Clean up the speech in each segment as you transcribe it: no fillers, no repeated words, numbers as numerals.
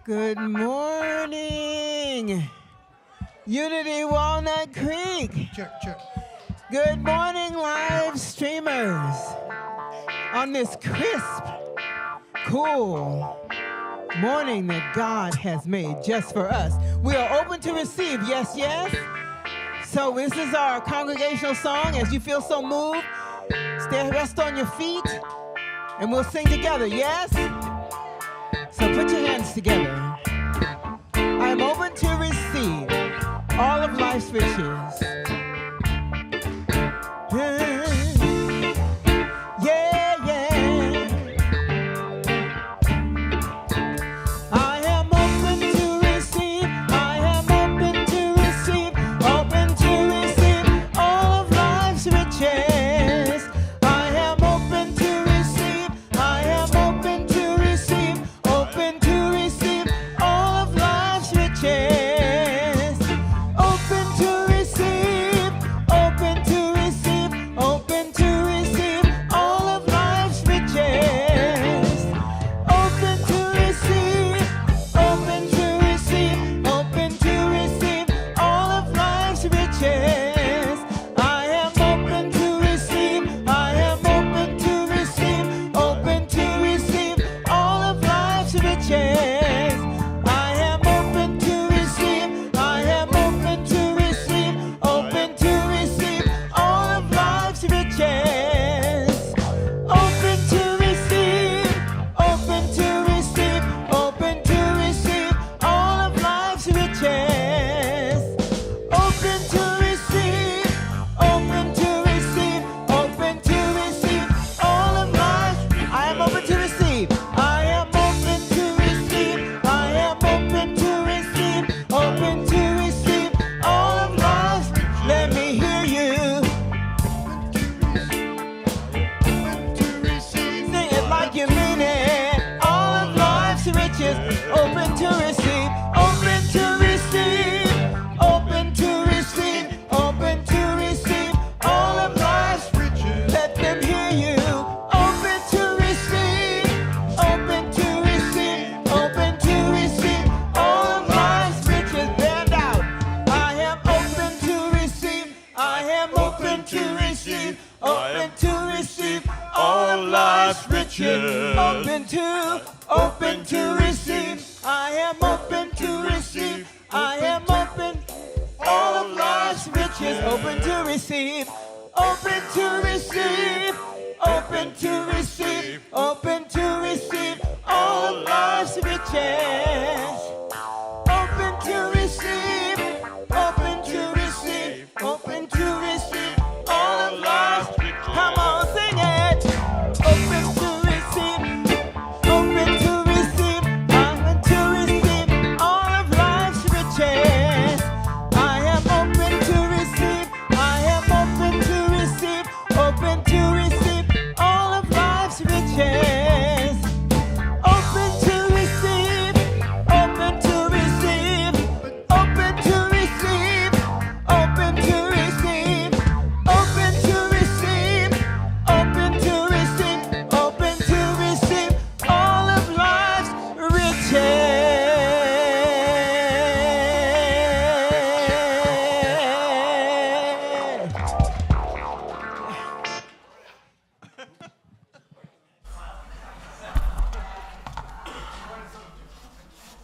Good morning, Unity Walnut Creek. Check. Good morning, live streamers. On this crisp, cool morning that God has made just for us. We are open to receive, yes, yes. So this is our congregational song. As you feel so moved, rest on your feet, and we'll sing together, yes? So put your hands together. I am open to receive all of life's riches. Yeah, yeah. I am open to receive. I am open to receive. Open to receive all of life's riches. I am open to receive. I am open to receive. Open to receive all of life's riches. Open to receive. Open to receive. Open to receive all of life's riches. Open to receive. Open to receive. Open to receive all of life's riches. I am open to receive. I am open to receive. Open to receive all of life's riches. I am open to receive. I am open to receive. Open to receive all of life's riches. Open to receive. Open to receive. Open to receive all of life's riches. Open to receive. Open to receive. Open to receive all of life's. I am open to receive. I am open to receive. I am open to receive. Open to receive all of life's. Let me hear you. Sing it like you mean it. All of life's riches. Open to receive. Open to receive. Open to receive. Open to receive all of life's riches. Let them hear you. Open to receive. Open to receive. Open to receive all of life's riches. Bend out. I am open to receive. I am open to receive. Open to receive all of life's riches. Open to receive. I am open to receive. I am open. All of life's riches. Open to receive. Open to receive. Open to receive. Open to receive all of life's riches. Open to receive. Open to receive. Open to receive all of life's. Come on, sing it. Open to receive. Open to receive. Open to receive all of life's riches. I am open to receive. I am open to receive. Open to receive all of life's riches. Open to receive. Open to receive. Open to receive. Open to receive. Open to receive. Open to receive. Open to receive all of life's riches.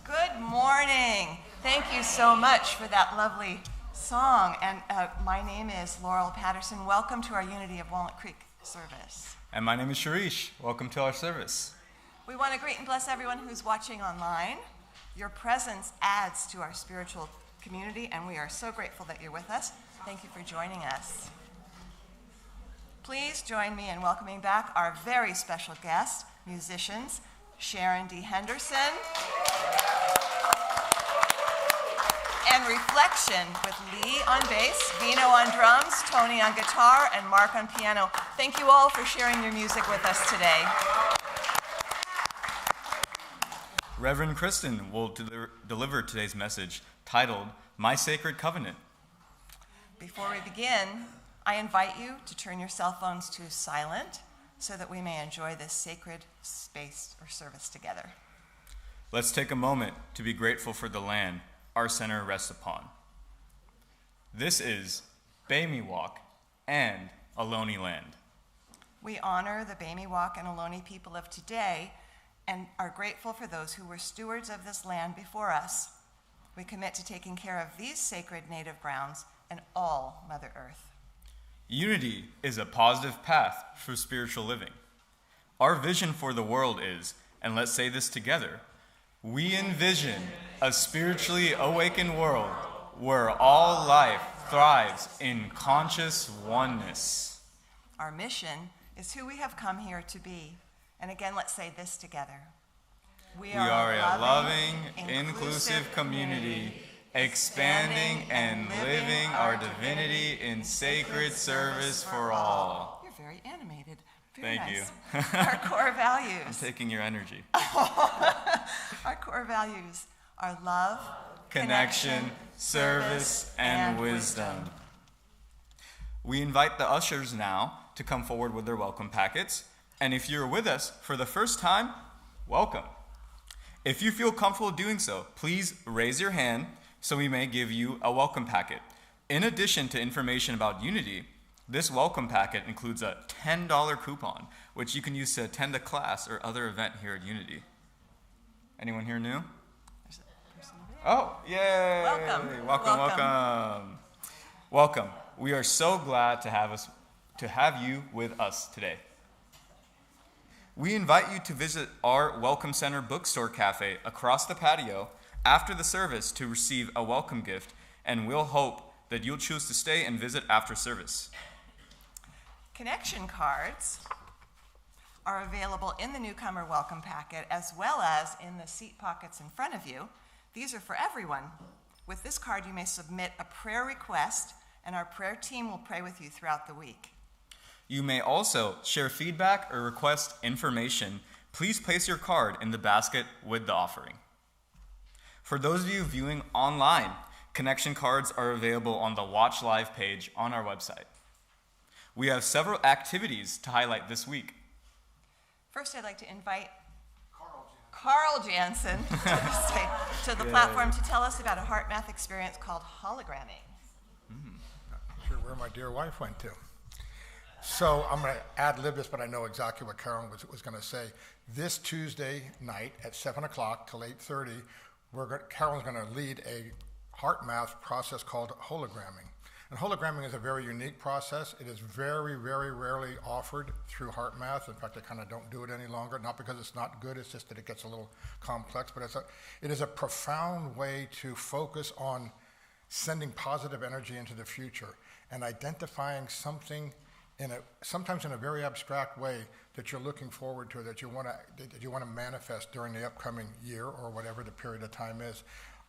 Good morning. Thank you so much for that lovely song. And my name is Laurel Patterson. Welcome to our Unity of Walnut Creek service. And my name is Sharish. Welcome to our service. We want to greet and bless everyone who's watching online. Your presence adds to our spiritual community, and we are so grateful that you're with us. Thank you for joining us. Please join me in welcoming back our very special guests, musicians, Sharon D. Henderson, and Reflection with Lee on bass, Vino on drums, Tony on guitar, and Mark on piano. Thank you all for sharing your music with us today. Reverend Kristen will deliver today's message titled, My Sacred Covenant. Before we begin, I invite you to turn your cell phones to silent so that we may enjoy this sacred space or service together. let's take a moment to be grateful for the land our center rests upon. This is Bamiwak and Ohlone land. We honor the Bamiwak and Ohlone people of today and are grateful for those who were stewards of this land before us. We commit to taking care of these sacred native grounds and all Mother Earth. Unity is a positive path for spiritual living. Our vision for the world is, and let's say this together, we envision a spiritually awakened world where all life thrives in conscious oneness. Our mission is who we have come here to be. And again, let's say this together. We are a loving, inclusive community, expanding and living our divinity in sacred service for all. You're very animated. Very Thank nice. you. Our core values. I'm taking your energy. Our core values are love, Connection, service, and wisdom. We invite the ushers now to come forward with their welcome packets. And if you're with us for the first time, welcome. If you feel comfortable doing so, please raise your hand so we may give you a welcome packet. In addition to information about Unity, this welcome packet includes a $10 coupon, which you can use to attend a class or other event here at Unity. Anyone here new? Oh, yay! Welcome. Welcome. We are so glad to have you with us today. We invite you to visit our Welcome Center bookstore cafe across the patio after the service to receive a welcome gift, and we'll hope that you'll choose to stay and visit after service. Connection cards are available in the newcomer welcome packet as well as in the seat pockets in front of you. These are for everyone. With this card, you may submit a prayer request, and our prayer team will pray with you throughout the week. You may also share feedback or request information. Please place your card in the basket with the offering. For those of you viewing online, connection cards are available on the Watch Live page on our website. We have several activities to highlight this week. First, I'd like to invite Carl Jansen to the platform to tell us about a heart math experience called hologramming. Not sure where my dear wife went to. So I'm going to ad-lib this, but I know exactly what Carolyn was going to say. This Tuesday night at 7 o'clock till 8:30, Carolyn's going to lead a heart math process called hologramming. And hologramming is a very unique process. It is very, very rarely offered through heart math. In fact, I kind of don't do it any longer, not because it's not good, it's just that it gets a little complex. But it is a profound way to focus on sending positive energy into the future and identifying something sometimes in a very abstract way that you're looking forward to, that you want to manifest during the upcoming year or whatever the period of time is.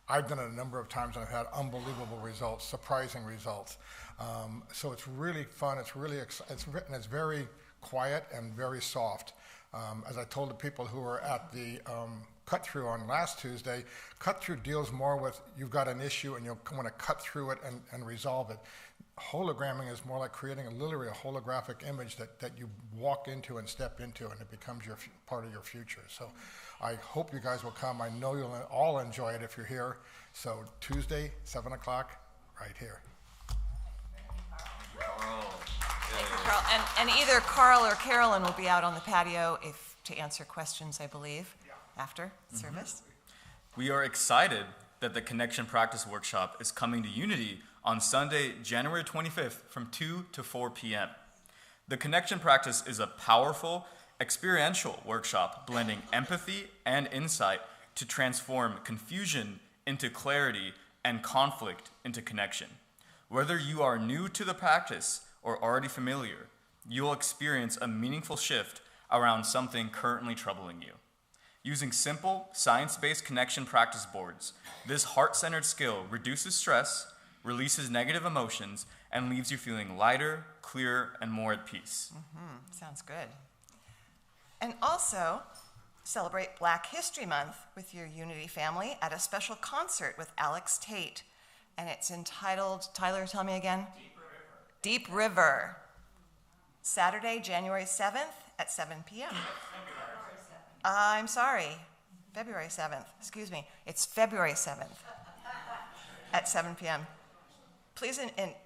I've done it a number of times and I've had unbelievable results, surprising results. So it's really fun. It's very quiet and very soft. As I told the people who were at the cut through on last Tuesday, cut through deals more with you've got an issue and you'll want to cut through it and resolve it. Hologramming is more like creating literally a holographic image that you walk into and step into, and it becomes part of your future. So I hope you guys will come. I know you'll all enjoy it if you're here. So Tuesday, 7 o'clock, right here. Thank you, Carl. And either Carl or Carolyn will be out on the patio to answer questions, I believe, after service. We are excited that the Connection Practice Workshop is coming to Unity on Sunday, January 25th from 2 to 4 p.m. The Connection Practice is a powerful, experiential workshop blending empathy and insight to transform confusion into clarity and conflict into connection. Whether you are new to the practice or already familiar, you'll experience a meaningful shift around something currently troubling you. Using simple, science-based connection practice boards, this heart-centered skill reduces stress, releases negative emotions, and leaves you feeling lighter, clearer, and more at peace. Sounds good. And also, celebrate Black History Month with your Unity family at a special concert with Alex Tate. And it's entitled, Tyler, tell me again? Deep River. Saturday, January 7th at 7 p.m. I'm sorry. February 7th, excuse me. It's February 7th at 7 p.m. Please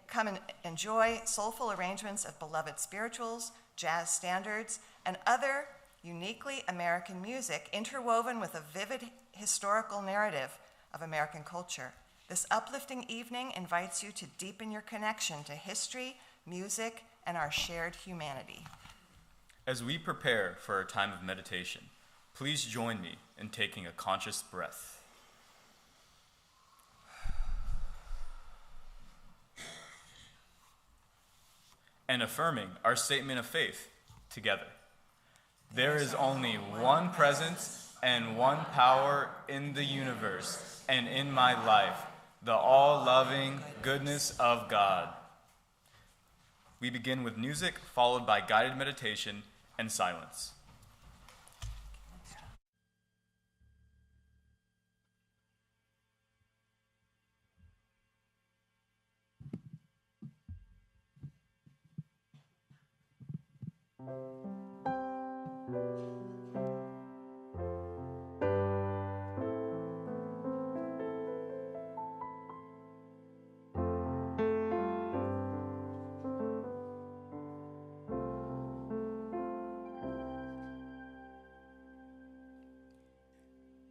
come and enjoy soulful arrangements of beloved spirituals, jazz standards, and other uniquely American music interwoven with a vivid historical narrative of American culture. This uplifting evening invites you to deepen your connection to history, music, and our shared humanity. As we prepare for our time of meditation, please join me in taking a conscious breath. And affirming our statement of faith together. There is only one presence and one power in the universe and in my life, the all-loving goodness of God. We begin with music, followed by guided meditation and silence.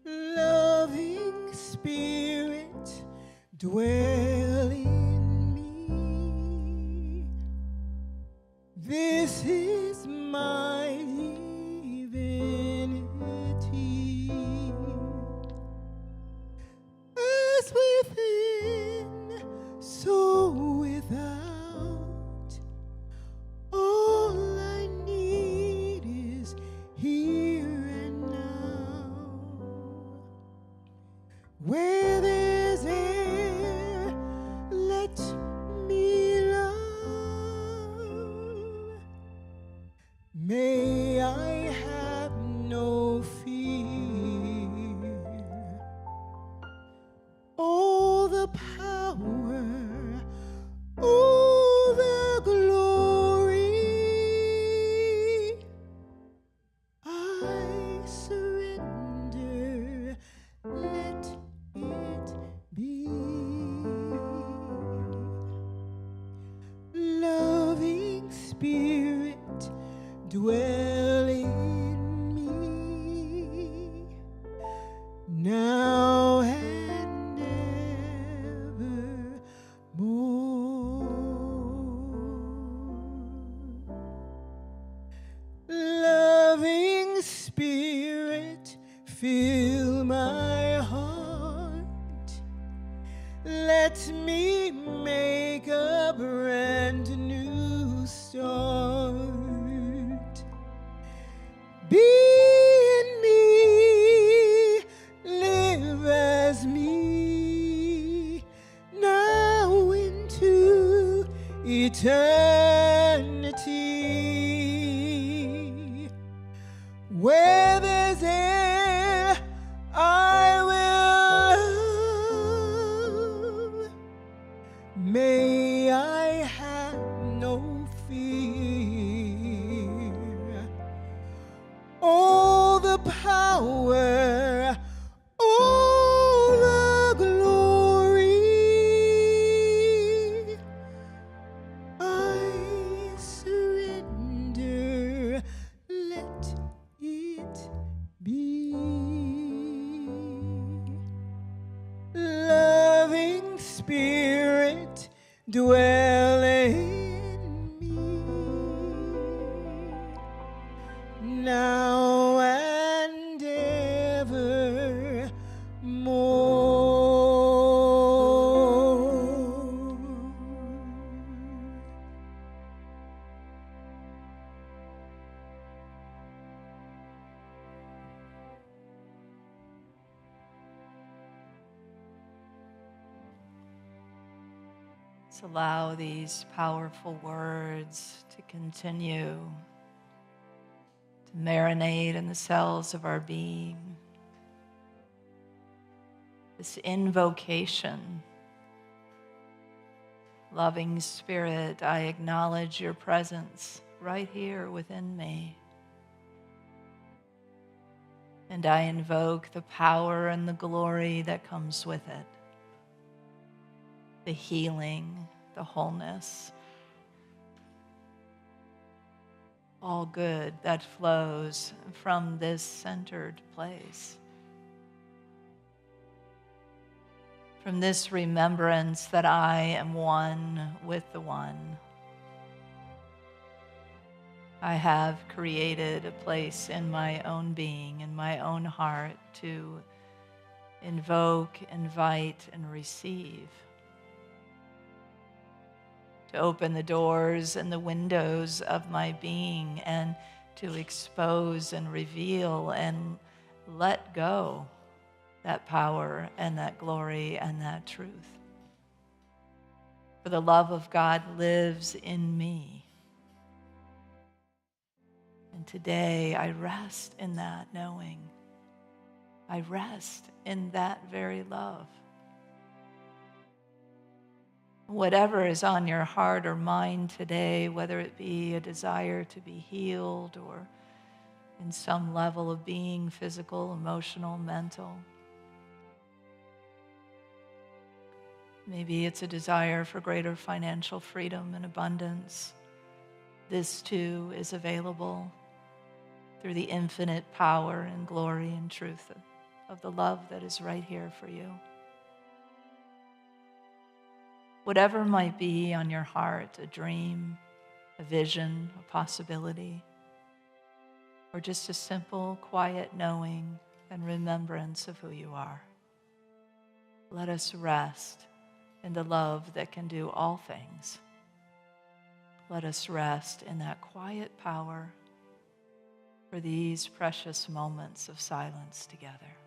Loving Spirit, dwell in me. This is my divinity. As within, so without. All I need is here and now. Where there's air, let me love. May I have no fear. All the power, all the glory, I surrender. Let it be. Loving Spirit, dwell in me, now and evermore. Loving Spirit, fill my heart. Let me make a brand new start. Be in me, live as me, now into eternity. Where there's air, I will love. May I have no fear. All the power, all the glory, I surrender. Let it be. Loving Spirit, dwell in me, now and evermore. Let's allow these powerful words to continue to marinate in the cells of our being. This invocation. Loving Spirit, I acknowledge your presence right here within me. And I invoke the power and the glory that comes with it. The healing, the wholeness, all good that flows from this centered place. From this remembrance that I am one with the one. I have created a place in my own being, in my own heart, to invoke, invite, and receive. To open the doors and the windows of my being and to expose and reveal and let go that power and that glory and that truth. For the love of God lives in me. And today I rest in that knowing. I rest in that very love. Whatever is on your heart or mind today, whether it be a desire to be healed or in some level of being, physical, emotional, mental. Maybe it's a desire for greater financial freedom and abundance. This too is available through the infinite power and glory and truth of the love that is right here for you. Whatever might be on your heart, a dream, a vision, a possibility, or just a simple, quiet knowing and remembrance of who you are. Let us rest in the love that can do all things. Let us rest in that quiet power for these precious moments of silence together.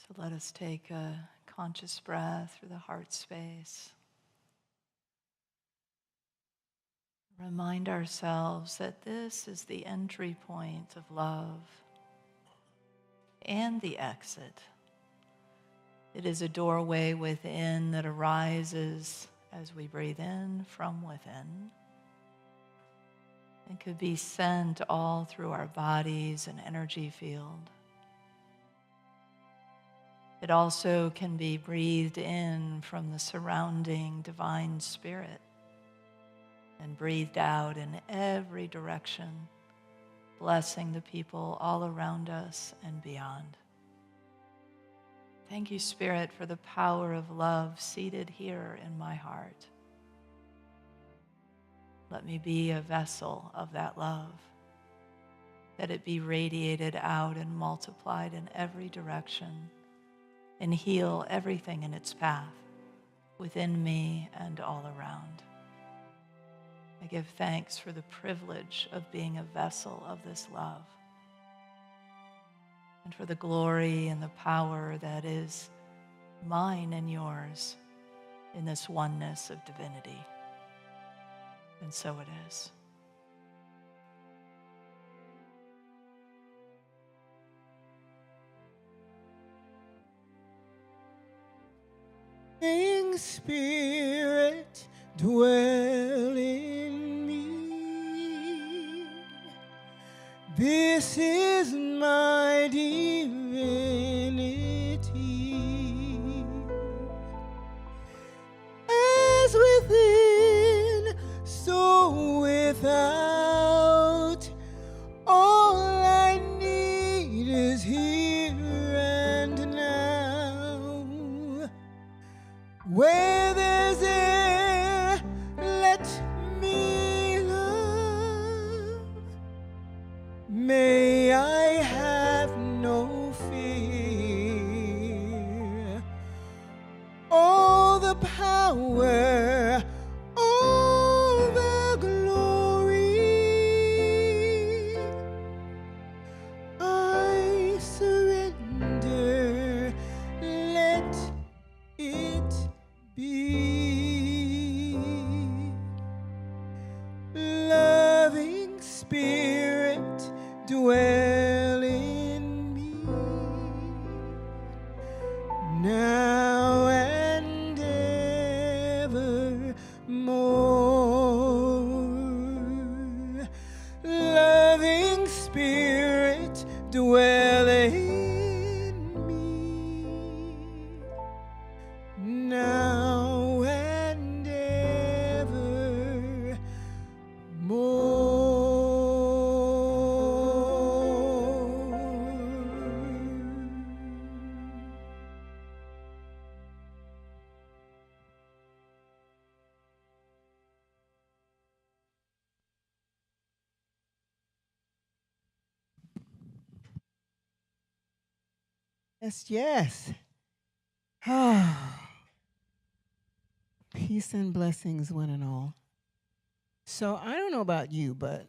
So let us take a conscious breath through the heart space. Remind ourselves that this is the entry point of love and the exit. It is a doorway within that arises as we breathe in from within. It could be sent all through our bodies and energy field. It also can be breathed in from the surrounding divine spirit and breathed out in every direction, blessing the people all around us and beyond. Thank you, Spirit, for the power of love seated here in my heart. Let me be a vessel of that love, that it be radiated out and multiplied in every direction and heal everything in its path within me and all around. I give thanks for the privilege of being a vessel of this love, and for the glory and the power that is mine and yours in this oneness of divinity. And so it is. Spirit, dwell in me. This is my divinity. As within, so without. All I need is here and now. Where there's air, let me love. May I have no fear. All the power, all the glory, I surrender. Let it be. Loving Spirit, dwell in me now and evermore. Loving Spirit, dwell in me now and evermore. Yes, yes. Peace and blessings, one and all. So I don't know about you, but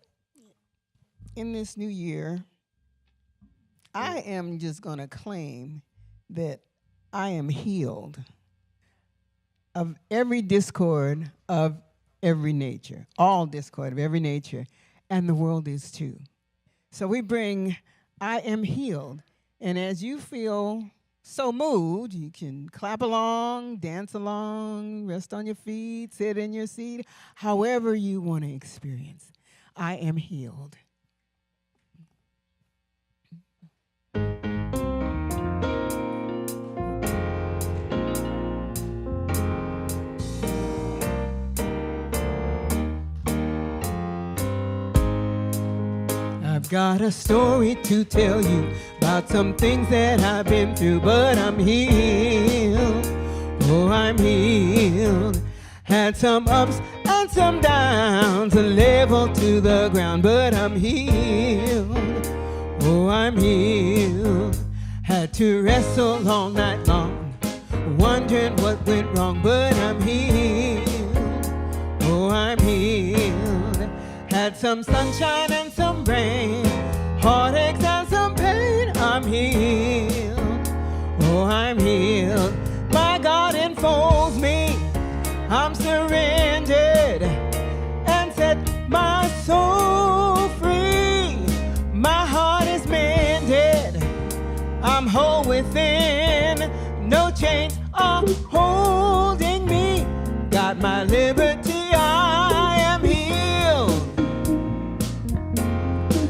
in this new year, I am just going to claim that I am healed of every discord of every nature, all discord of every nature, and the world is too. So we bring I am healed. And as you feel so moved, you can clap along, dance along, rest on your feet, sit in your seat, however you want to experience. I am healed. I've got a story to tell you about some things that I've been through, but I'm healed. Oh, I'm healed. Had some ups and some downs, a level to the ground, but I'm healed. Oh, I'm healed. Had to wrestle all night long, wondering what went wrong, but I'm healed. Oh, I'm healed. Had some sunshine and some rain, heartaches and some pain. I'm healed. Oh, I'm healed. My God enfolds me. I'm surrendered and set my soul free. My heart is mended. I'm whole within. No chains are holding me. Got my liberty. I am healed.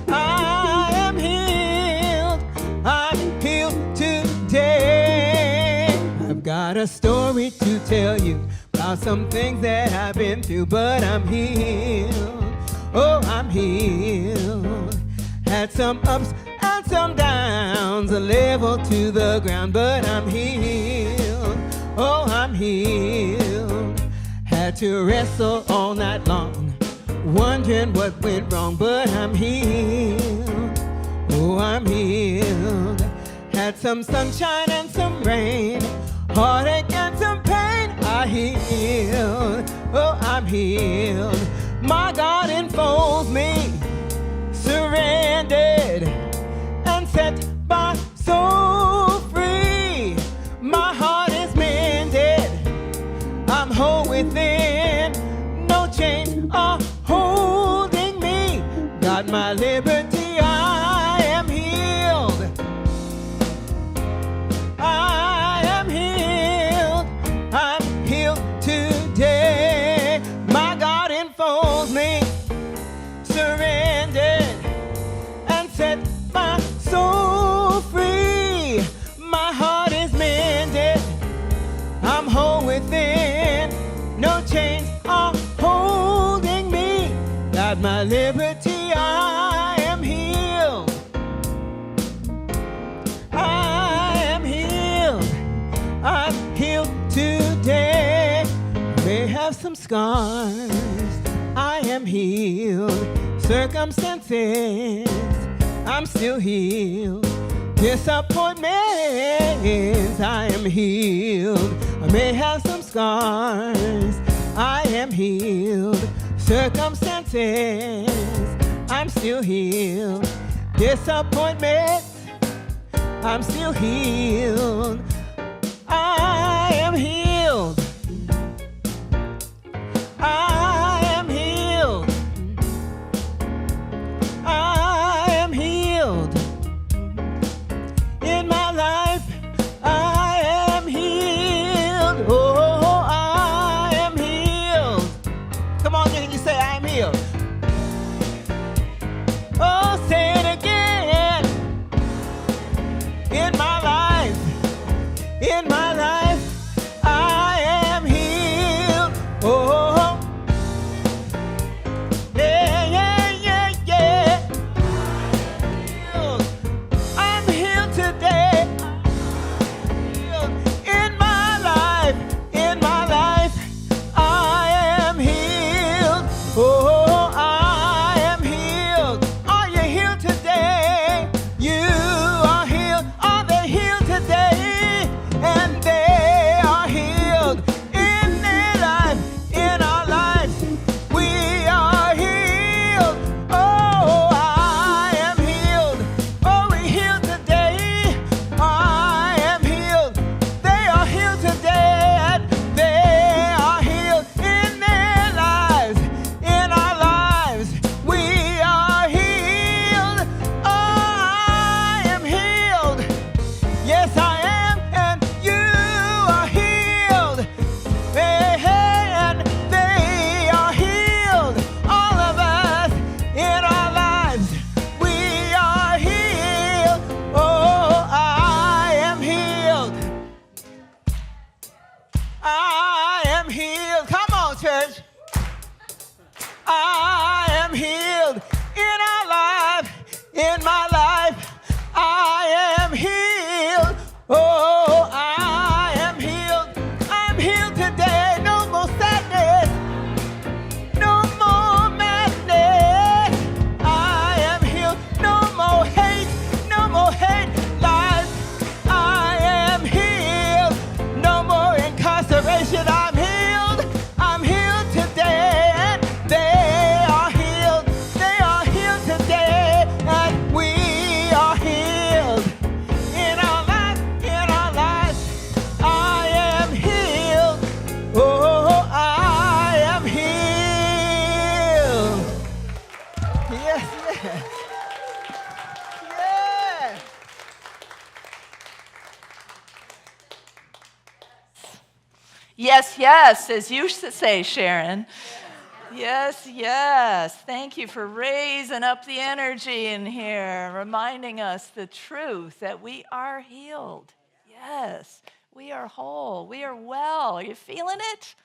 I am healed. I'm healed today. I've got a story to tell you about some things that I've been through, but I'm healed. Oh, I'm healed. Had some ups and some downs, a level to the ground, but I'm healed. Oh, I'm healed. Had to wrestle all night long, wondering what went wrong, but I'm healed. Oh, I'm healed. Had some sunshine and some rain, heartache and some pain. I healed. Oh, I'm healed. My God enfolds me, surrendered and set my soul free. My heart is mended. I'm whole within. No chains are holding me. Got my liberty. I am healed. I am healed. I'm healed today. My God enfolds me, surrendered and set my soul free. My heart is mended. I'm whole within. No chains are holding me. Got my liberty. I am healed. I am healed. I'm healed today. May have some scars. I am healed. Circumstances, I'm still healed. Disappointments, I am healed. I may have some scars. I am healed. Circumstances, I'm still healed. Disappointments, I'm still healed. I am healed. I am healed. I am healed. In my life, I am healed. Oh, I am healed. Come on, can you say I am healed? Oh, say it again. In my life, yes, as you say, Sharon. Yes, yes. Thank you for raising up the energy in here, reminding us the truth that we are healed. Yes, we are whole. We are well. Are you feeling it?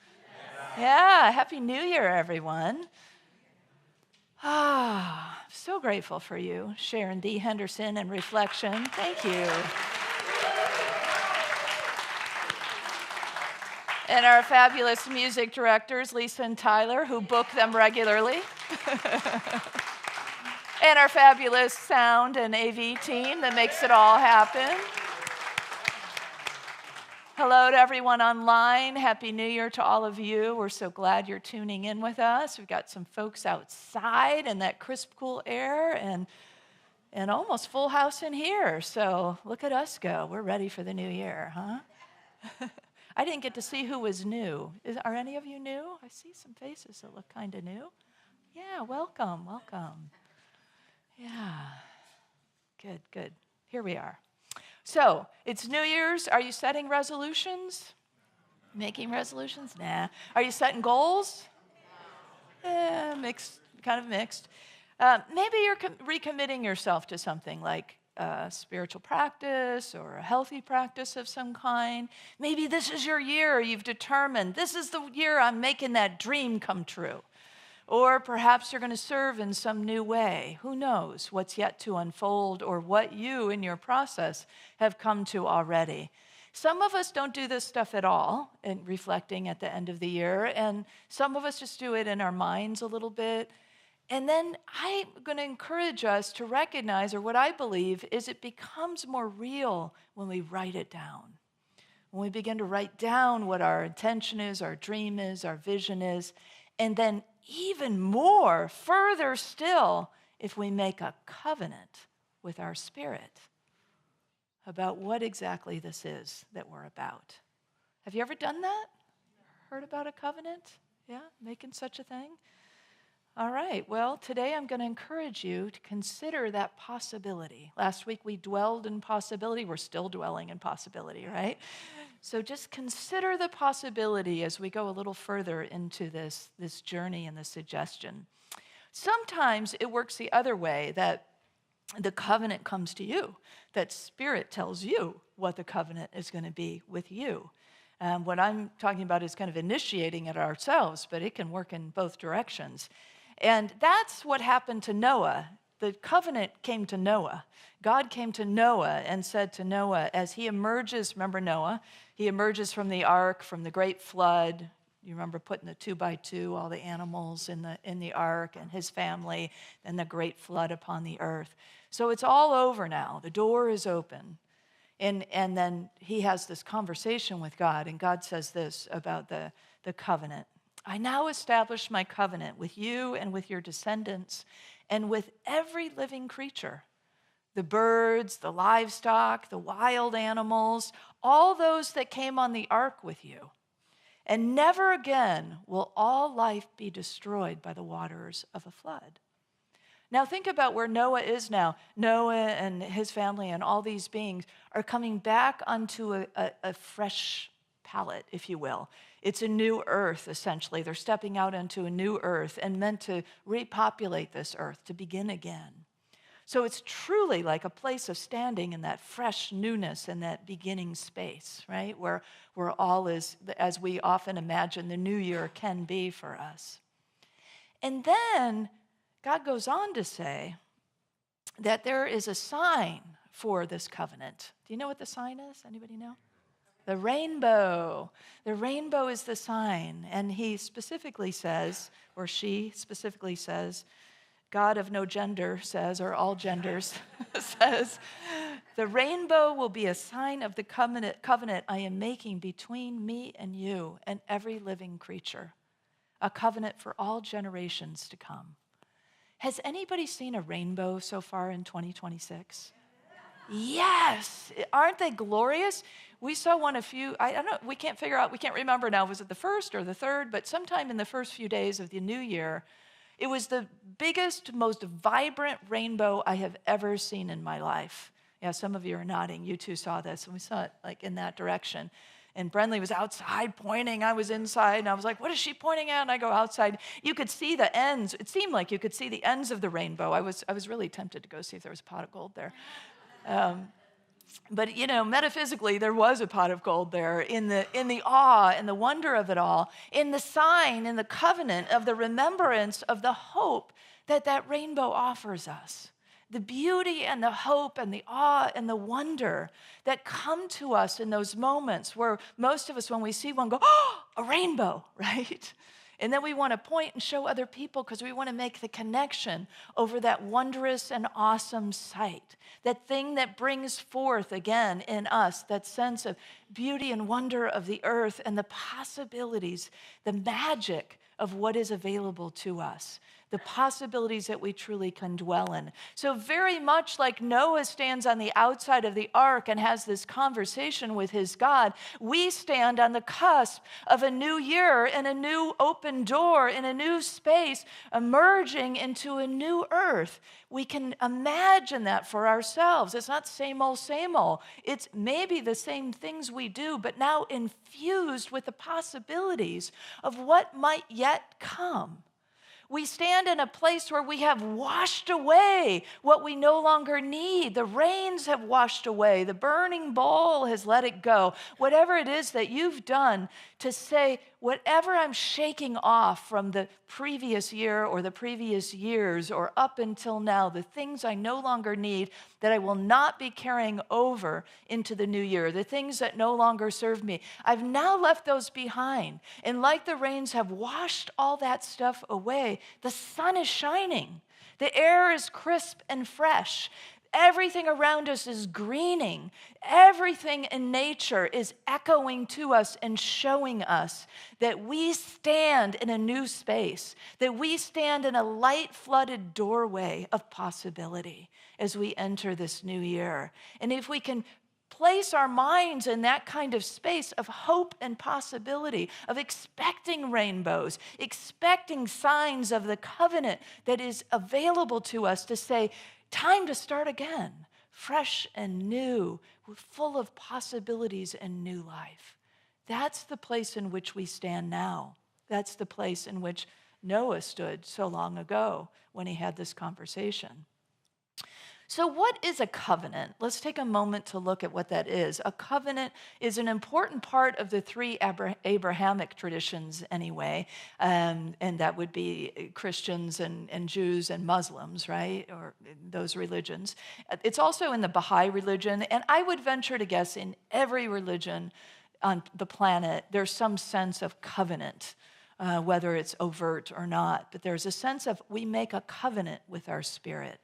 Yeah. Happy New Year, everyone. So grateful for you, Sharon D. Henderson and Reflection. Thank you. And our fabulous music directors, Lisa and Tyler, who book them regularly. And our fabulous sound and AV team that makes it all happen. Hello to everyone online. Happy New Year to all of you. We're so glad you're tuning in with us. We've got some folks outside in that crisp, cool air and almost full house in here. So look at us go. We're ready for the new year, huh? I didn't get to see who was new. Are any of you new? I see some faces that look kind of new. Yeah, welcome, welcome. Yeah, good, good. Here we are. So, it's New Year's. Are you setting resolutions? Making resolutions? Nah. Are you setting goals? Mixed, kind of mixed. Maybe you're recommitting yourself to something like spiritual practice or a healthy practice of some kind. Maybe this is your year. You've determined this is the year I'm making that dream come true. Or perhaps you're going to serve in some new way. Who knows what's yet to unfold or what you in your process have come to already. Some of us don't do this stuff at all in reflecting at the end of the year, and some of us just do it in our minds a little bit. And then I'm going to encourage us to recognize, or what I believe, is it becomes more real when we write it down. When we begin to write down what our intention is, our dream is, our vision is, and then even more, further still, if we make a covenant with our spirit about what exactly this is that we're about. Have you ever done that? Heard about a covenant? Yeah, making such a thing? All right, well, today I'm going to encourage you to consider that possibility. Last week we dwelled in possibility. We're still dwelling in possibility, right? So just consider the possibility as we go a little further into this journey and this suggestion. Sometimes it works the other way, that the covenant comes to you, that Spirit tells you what the covenant is going to be with you. What I'm talking about is kind of initiating it ourselves, but it can work in both directions. And that's what happened to Noah. The covenant came to Noah. God came to Noah and said to Noah, as he emerges, remember Noah, he emerges from the ark, from the great flood. You remember putting the 2x2, all the animals in the ark and his family, and the great flood upon the earth. So it's all over now. The door is open. And then he has this conversation with God, and God says this about the covenant. I now establish my covenant with you and with your descendants and with every living creature, the birds, the livestock, the wild animals, all those that came on the ark with you. And never again will all life be destroyed by the waters of a flood. Now think about where Noah is now. Noah and his family and all these beings are coming back onto a fresh palette, if you will. It's a new earth, essentially. They're stepping out into a new earth and meant to repopulate this earth, to begin again. So it's truly like a place of standing in that fresh newness and that beginning space, right? Where all is, as we often imagine the new year can be for us. And then God goes on to say that there is a sign for this covenant. Do you know what the sign is? Anybody know? The rainbow. The rainbow is the sign. And he specifically says, or she specifically says, God of no gender says, or all genders says, the rainbow will be a sign of the covenant I am making between me and you and every living creature, a covenant for all generations to come. Has anybody seen a rainbow so far in 2026? Yes. Aren't they glorious? We saw one I don't know, we can't remember now, was it the first or the third, but sometime in the first few days of the new year, it was the biggest, most vibrant rainbow I have ever seen in my life. Yeah, some of you are nodding. You too saw this, and we saw it like in that direction. And Brenly was outside pointing. I was inside, and I was like, what is she pointing at? And I go outside. You could see the ends. It seemed like you could see the ends of the rainbow. I was really tempted to go see if there was a pot of gold there. But, metaphysically, there was a pot of gold there in the awe and the wonder of it all, in the sign, in the covenant of the remembrance of the hope that rainbow offers us. The beauty and the hope and the awe and the wonder that come to us in those moments where most of us, when we see one, go, oh, a rainbow, right? And then we want to point and show other people because we want to make the connection over that wondrous and awesome sight, that thing that brings forth again in us that sense of beauty and wonder of the earth and the possibilities, the magic of what is available to us, the possibilities that we truly can dwell in. So very much like Noah stands on the outside of the ark and has this conversation with his God, we stand on the cusp of a new year and a new open door in a new space emerging into a new earth. We can imagine that for ourselves. It's not same old, same old. It's maybe the same things we do, but now infused with the possibilities of what might yet come. We stand in a place where we have washed away what we no longer need. The rains have washed away. The burning bowl has let it go. Whatever it is that you've done to say, whatever I'm shaking off from the previous year or the previous years or up until now, the things I no longer need that I will not be carrying over into the new year, the things that no longer serve me, I've now left those behind. And like the rains have washed all that stuff away, the sun is shining. The air is crisp and fresh. Everything around us is greening. Everything in nature is echoing to us and showing us that we stand in a new space, that we stand in a light-flooded doorway of possibility as we enter this new year. And if we can place our minds in that kind of space of hope and possibility, of expecting rainbows, expecting signs of the covenant that is available to us to say, time to start again, fresh and new, full of possibilities and new life. That's the place in which we stand now. That's the place in which Noah stood so long ago when he had this conversation. So what is a covenant? Let's take a moment to look at what that is. A covenant is an important part of the three Abrahamic traditions anyway, and that would be Christians and Jews and Muslims, right, or those religions. It's also in the Baha'i religion, and I would venture to guess in every religion on the planet, there's some sense of covenant, whether it's overt or not, but there's a sense of we make a covenant with our spirit.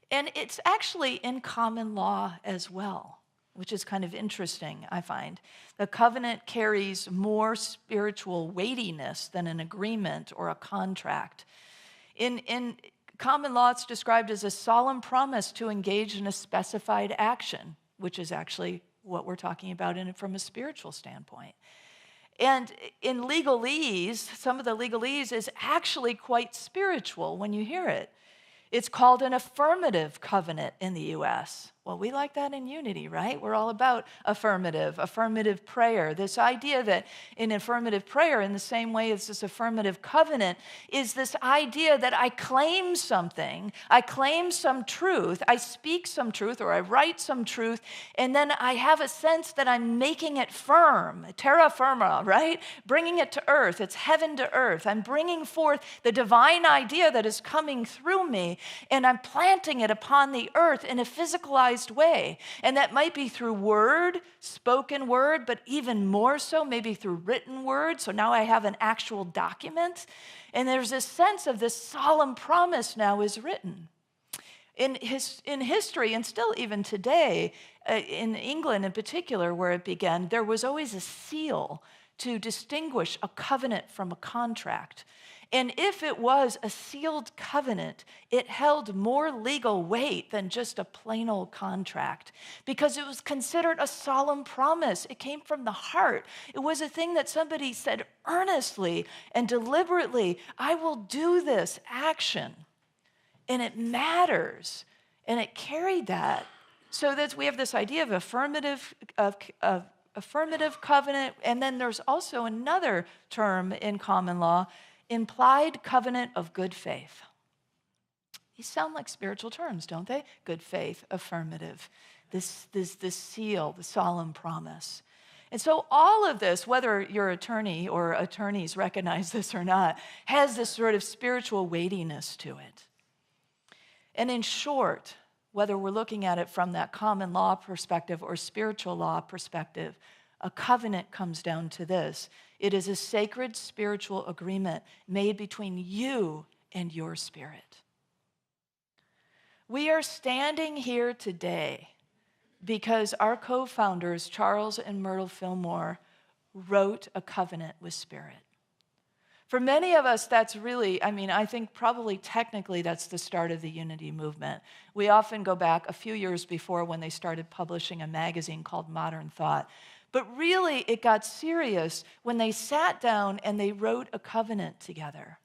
And it's actually in common law as well, which is kind of interesting, I find. The covenant carries more spiritual weightiness than an agreement or a contract. In common law, it's described as a solemn promise to engage in a specified action, which is actually what we're talking about from a spiritual standpoint. And in legalese, some of the legalese is actually quite spiritual when you hear it. It's called an affirmative covenant in the U.S. Well, we like that in Unity, right? We're all about affirmative prayer. This idea that in affirmative prayer, in the same way as this affirmative covenant, is this idea that I claim something, I claim some truth, I speak some truth, or I write some truth, and then I have a sense that I'm making it firm, terra firma, right? Bringing it to earth. It's heaven to earth. I'm bringing forth the divine idea that is coming through me, and I'm planting it upon the earth in a physicalized way. And that might be through word, spoken word, but even more so, maybe through written word. So now I have an actual document. And there's this sense of this solemn promise now is written. In history, and still even today, in England in particular, where it began, there was always a seal to distinguish a covenant from a contract. And if it was a sealed covenant, it held more legal weight than just a plain old contract because it was considered a solemn promise. It came from the heart. It was a thing that somebody said earnestly and deliberately, I will do this action. And it matters. And it carried that. So that we have this idea of affirmative of affirmative covenant, and then there's also another term in common law, implied covenant of good faith. These sound like spiritual terms, don't they? Good faith, affirmative, this seal, the solemn promise. And so all of this, whether your attorney or attorneys recognize this or not, has this sort of spiritual weightiness to it. And in short, whether we're looking at it from that common law perspective or spiritual law perspective, a covenant comes down to this. It is a sacred spiritual agreement made between you and your spirit. We are standing here today because our co-founders, Charles and Myrtle Fillmore, wrote a covenant with Spirit. For many of us, that's really, I think probably technically that's the start of the Unity movement. We often go back a few years before when they started publishing a magazine called Modern Thought. But really, it got serious when they sat down and they wrote a covenant together.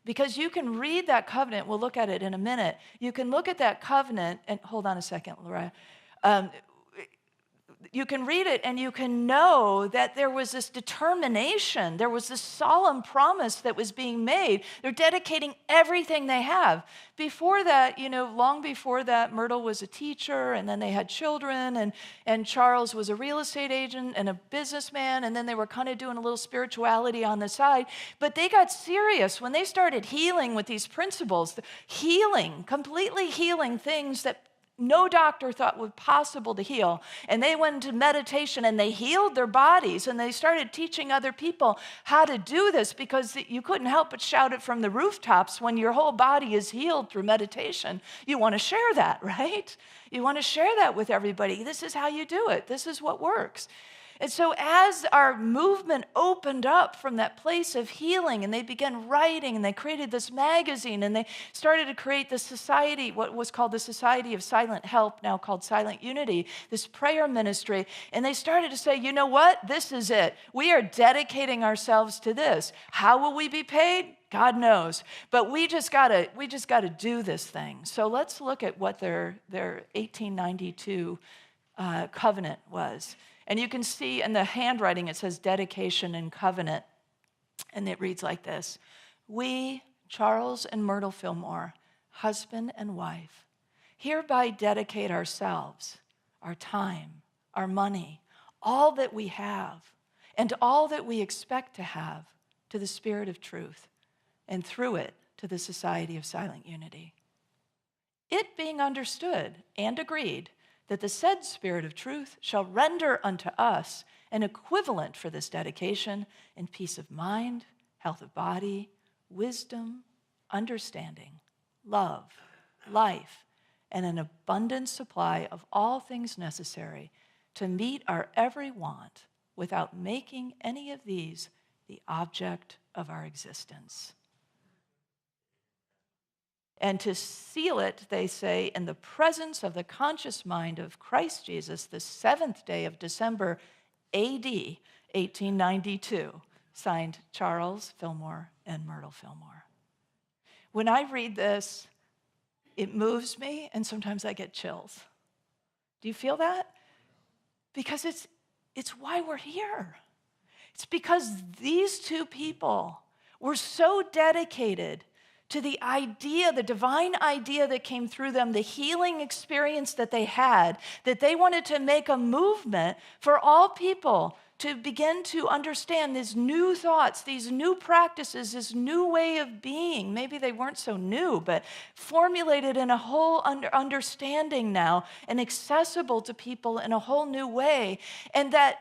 Because you can read that covenant, we'll look at it in a minute. You can look at that covenant, and hold on a second, Laura. You can read it and you can know that there was this determination, there was this solemn promise that was being made. They're dedicating everything they have. Before that, long before that, Myrtle was a teacher, and then they had children, and Charles was a real estate agent and a businessman, and then they were kind of doing a little spirituality on the side. But they got serious when they started healing with these principles, completely healing things that no doctor thought would possible to heal. And they went into meditation and they healed their bodies, and they started teaching other people how to do this, because you couldn't help but shout it from the rooftops when your whole body is healed through meditation. You want to share that, right? You want to share that with everybody. This is how you do it. This is what works. And so as our movement opened up from that place of healing, and they began writing, and they created this magazine, and they started to create the society, what was called the Society of Silent Help, now called Silent Unity, this prayer ministry. And they started to say, you know what? This is it. We are dedicating ourselves to this. How will we be paid? God knows. But we just gotta do this thing. So let's look at what their 1892 covenant was. And you can see in the handwriting, it says dedication and covenant. And it reads like this. We, Charles and Myrtle Fillmore, husband and wife, hereby dedicate ourselves, our time, our money, all that we have, and all that we expect to have, to the Spirit of truth, and through it to the Society of Silent Unity. It being understood and agreed that the said Spirit of truth shall render unto us an equivalent for this dedication in peace of mind, health of body, wisdom, understanding, love, life, and an abundant supply of all things necessary to meet our every want without making any of these the object of our existence. And to seal it, they say, in the presence of the conscious mind of Christ Jesus, the 7th day of December, AD 1892, signed Charles Fillmore and Myrtle Fillmore. When I read this, it moves me, and sometimes I get chills. Do you feel that? Because it's why we're here. It's because these two people were so dedicated to the idea, the divine idea that came through them, the healing experience that they had, that they wanted to make a movement for all people to begin to understand these new thoughts, these new practices, this new way of being. Maybe they weren't so new, but formulated in a whole understanding now and accessible to people in a whole new way. And that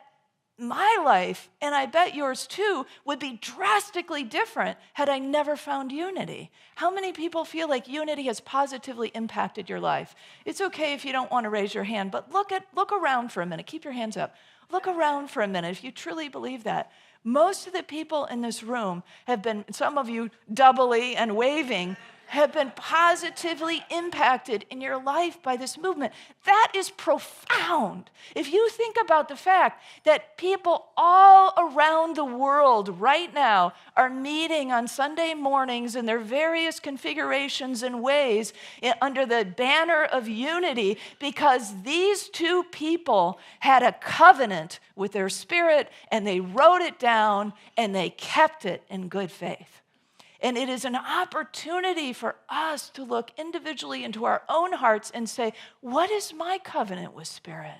my life, and I bet yours too, would be drastically different had I never found Unity. How many people feel like Unity has positively impacted your life? It's okay if you don't want to raise your hand, but look around for a minute. Keep your hands up. Look around for a minute if you truly believe that. Most of the people in this room have been, some of you doubly and waving, have been positively impacted in your life by this movement. That is profound. If you think about the fact that people all around the world right now are meeting on Sunday mornings in their various configurations and ways under the banner of unity because these two people had a covenant with their spirit and they wrote it down and they kept it in good faith. And it is an opportunity for us to look individually into our own hearts and say, what is my covenant with Spirit?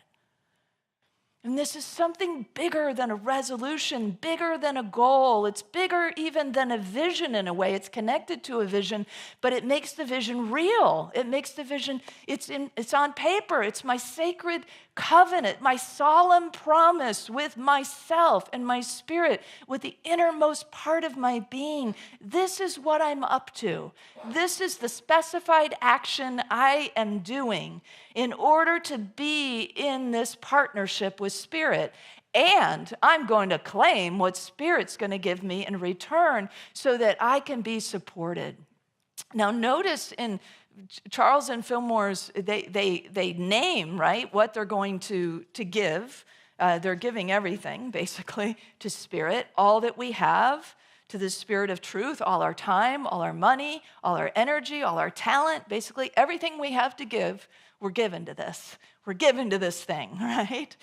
And this is something bigger than a resolution, bigger than a goal. It's bigger even than a vision in a way. It's connected to a vision, but it makes the vision real. It makes the vision, it's on paper. It's my sacred covenant, my solemn promise with myself and my spirit, with the innermost part of my being. This is what I'm up to. This is the specified action I am doing in order to be in this partnership with Spirit. And I'm going to claim what Spirit's going to give me in return so that I can be supported. Now, notice in Charles and Fillmore's, they name, right, what they're going to give. They're giving everything, basically, to Spirit, all that we have, to the Spirit of truth, all our time, all our money, all our energy, all our talent, basically everything we have to give, we're given to this. We're given to this thing, right?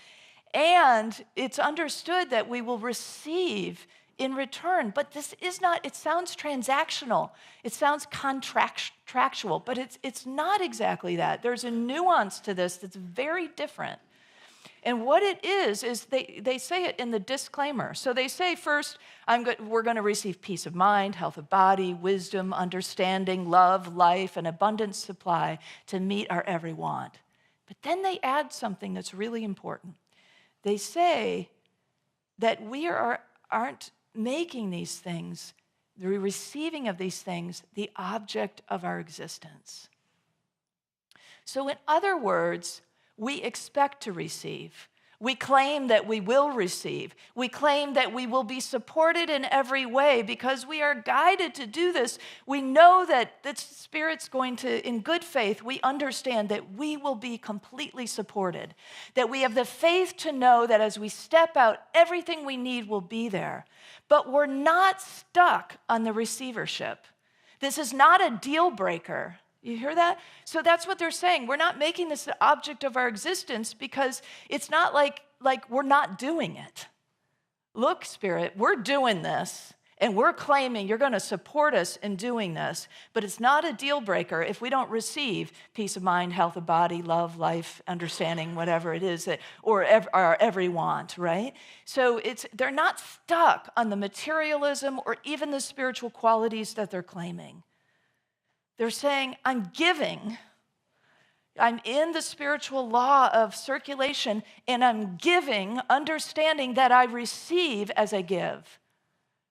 And it's understood that we will receive in return. But this is not, it sounds transactional. It sounds contractual, but it's not exactly that. There's a nuance to this that's very different. And what it is they say it in the disclaimer. So they say first, we're going to receive peace of mind, health of body, wisdom, understanding, love, life, and abundant supply to meet our every want. But then they add something that's really important. They say that we aren't making these things, the receiving of these things, the object of our existence. So in other words, we expect to receive. We claim that we will receive. We claim that we will be supported in every way because we are guided to do this. We know that the Spirit's going to, in good faith, we understand that we will be completely supported, that we have the faith to know that as we step out, everything we need will be there. But we're not stuck on the receivership. This is not a deal breaker. You hear that? So that's what they're saying. We're not making this the object of our existence because it's not like we're not doing it. Look, Spirit, we're doing this, and we're claiming you're going to support us in doing this, but it's not a deal breaker if we don't receive peace of mind, health of body, love, life, understanding, whatever it is, or our every want, right? So they're not stuck on the materialism or even the spiritual qualities that they're claiming. They're saying, I'm giving. I'm in the spiritual law of circulation, and I'm giving, understanding that I receive as I give.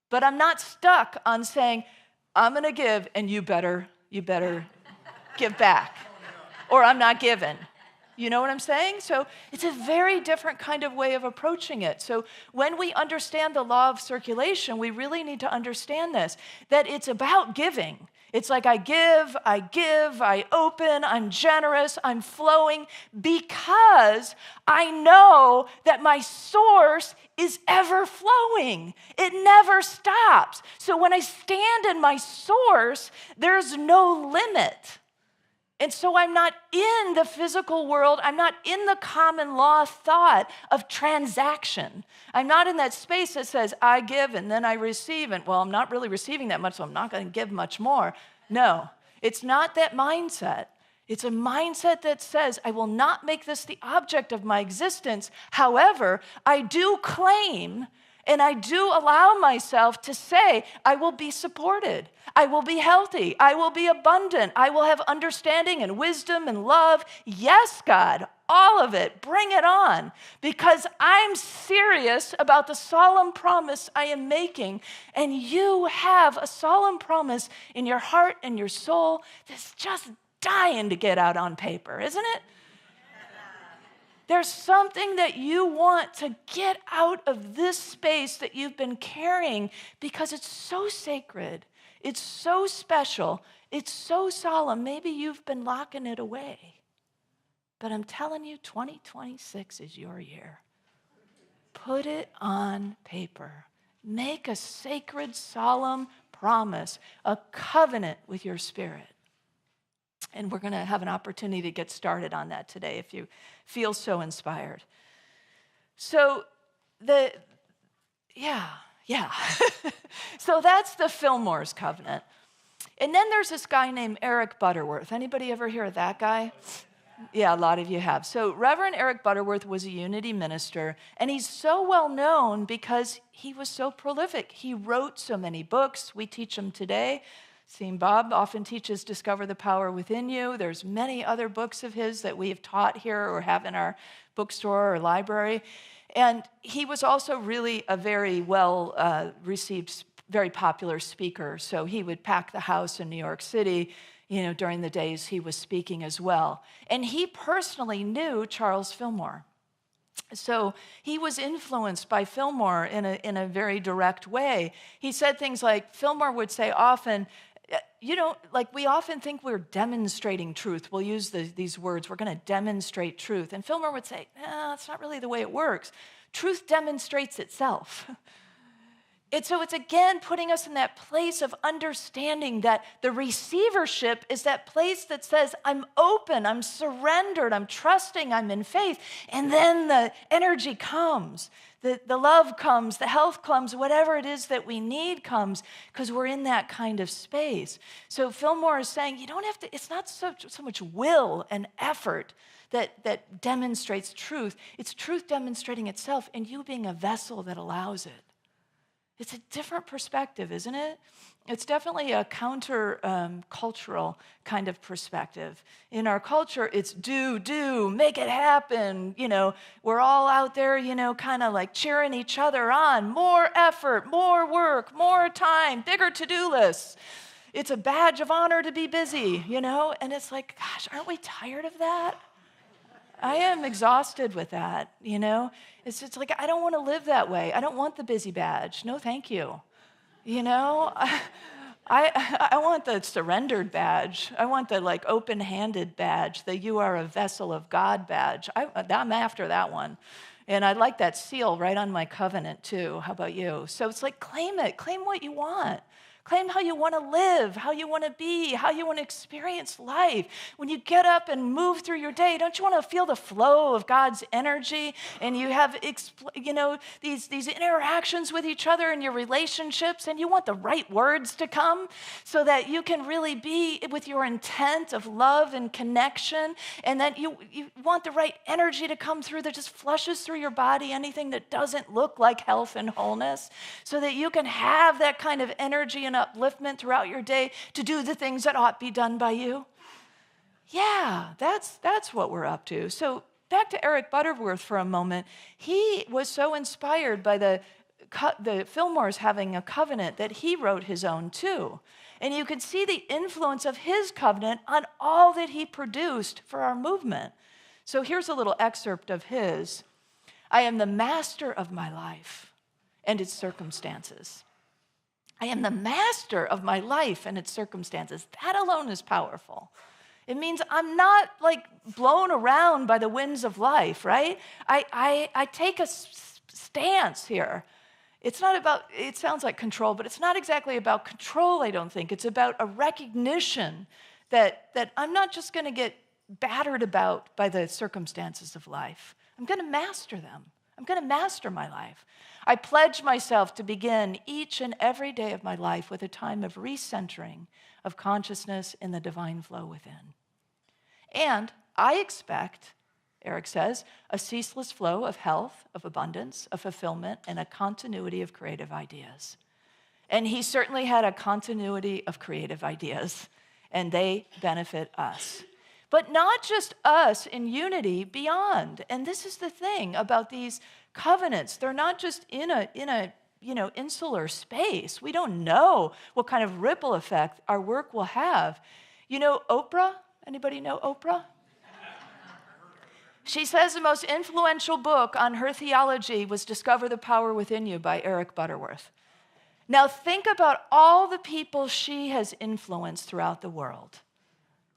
But I'm not stuck on saying, I'm going to give, and you better give back, or I'm not giving. You know what I'm saying? So it's a very different kind of way of approaching it. So when we understand the law of circulation, we really need to understand this, that it's about giving. It's like I give, I open, I'm generous, I'm flowing because I know that my source is ever flowing. It never stops. So when I stand in my source, there's no limit. And so I'm not in the physical world. I'm not in the common law thought of transaction. I'm not in that space that says, I give and then I receive. And well, I'm not really receiving that much, so I'm not going to give much more. No, it's not that mindset. It's a mindset that says, I will not make this the object of my existence. However, I do claim and I do allow myself to say, I will be supported. I will be healthy. I will be abundant. I will have understanding and wisdom and love. Yes, God, all of it. Bring it on. Because I'm serious about the solemn promise I am making. And you have a solemn promise in your heart and your soul that's just dying to get out on paper, isn't it? There's something that you want to get out of this space that you've been carrying because it's so sacred, it's so special, it's so solemn. Maybe you've been locking it away. But I'm telling you, 2026 is your year. Put it on paper. Make a sacred, solemn promise, a covenant with your spirit. And we're going to have an opportunity to get started on that today if you feel so inspired. So so that's the Fillmore's covenant. And then there's this guy named Eric Butterworth. Anybody ever hear of that guy? Yeah, a lot of you have. So Reverend Eric Butterworth was a Unity minister, and he's so well known because he was so prolific. He wrote so many books. We teach them today. Seeing Bob often teaches Discover the Power Within You. There's many other books of his that we have taught here or have in our bookstore or library. And he was also really a very well-received, very popular speaker. So he would pack the house in New York City, during the days he was speaking as well. And he personally knew Charles Fillmore. So he was influenced by Fillmore in a very direct way. He said things like, Fillmore would say often, we often think we're demonstrating truth. We'll use these words, we're going to demonstrate truth. And Fillmore would say, that's not really the way it works. Truth demonstrates itself. And so it's again putting us in that place of understanding that the receivership is that place that says, I'm open, I'm surrendered, I'm trusting, I'm in faith. And then the energy comes, the love comes, the health comes, whatever it is that we need comes because we're in that kind of space. So Fillmore is saying, you don't have to, it's not so much will and effort that demonstrates truth. It's truth demonstrating itself and you being a vessel that allows it. It's a different perspective, isn't it? It's definitely a counter-cultural kind of perspective. In our culture, it's do, make it happen. We're all out there, kind of like cheering each other on. More effort, more work, more time, bigger to-do lists. It's a badge of honor to be busy, And it's like, gosh, aren't we tired of that? I am exhausted with that, It's just like, I don't want to live that way. I don't want the busy badge. No, thank you. I want the surrendered badge. I want the open-handed badge, the you are a vessel of God badge. I'm after that one. And I like that seal right on my covenant too. How about you? So it's like, claim it. Claim what you want. Claim how you want to live, how you want to be, how you want to experience life. When you get up and move through your day, don't you want to feel the flow of God's energy? And you have, these interactions with each other in your relationships, and you want the right words to come so that you can really be with your intent of love and connection, and that you want the right energy to come through that just flushes through your body, anything that doesn't look like health and wholeness, so that you can have that kind of energy and upliftment throughout your day to do the things that ought be done by you. Yeah, that's what we're up to. So back to Eric Butterworth for a moment. He was so inspired by the Fillmores having a covenant that he wrote his own too. And you can see the influence of his covenant on all that he produced for our movement. So here's a little excerpt of his. I am the master of my life and its circumstances. I am the master of my life and its circumstances. That alone is powerful. It means I'm not blown around by the winds of life, right? I take a stance here. It's not about, it sounds like control, but it's not exactly about control, I don't think. It's about a recognition that I'm not just going to get battered about by the circumstances of life. I'm going to master them. I'm going to master my life. I pledge myself to begin each and every day of my life with a time of recentering of consciousness in the divine flow within. And I expect, Eric says, a ceaseless flow of health, of abundance, of fulfillment, and a continuity of creative ideas. And he certainly had a continuity of creative ideas, and they benefit us. But not just us in unity, beyond. And this is the thing about these covenants. They're not just in a insular space. We don't know what kind of ripple effect our work will have. Oprah? Anybody know Oprah? She says the most influential book on her theology was Discover the Power Within You by Eric Butterworth. Now think about all the people she has influenced throughout the world.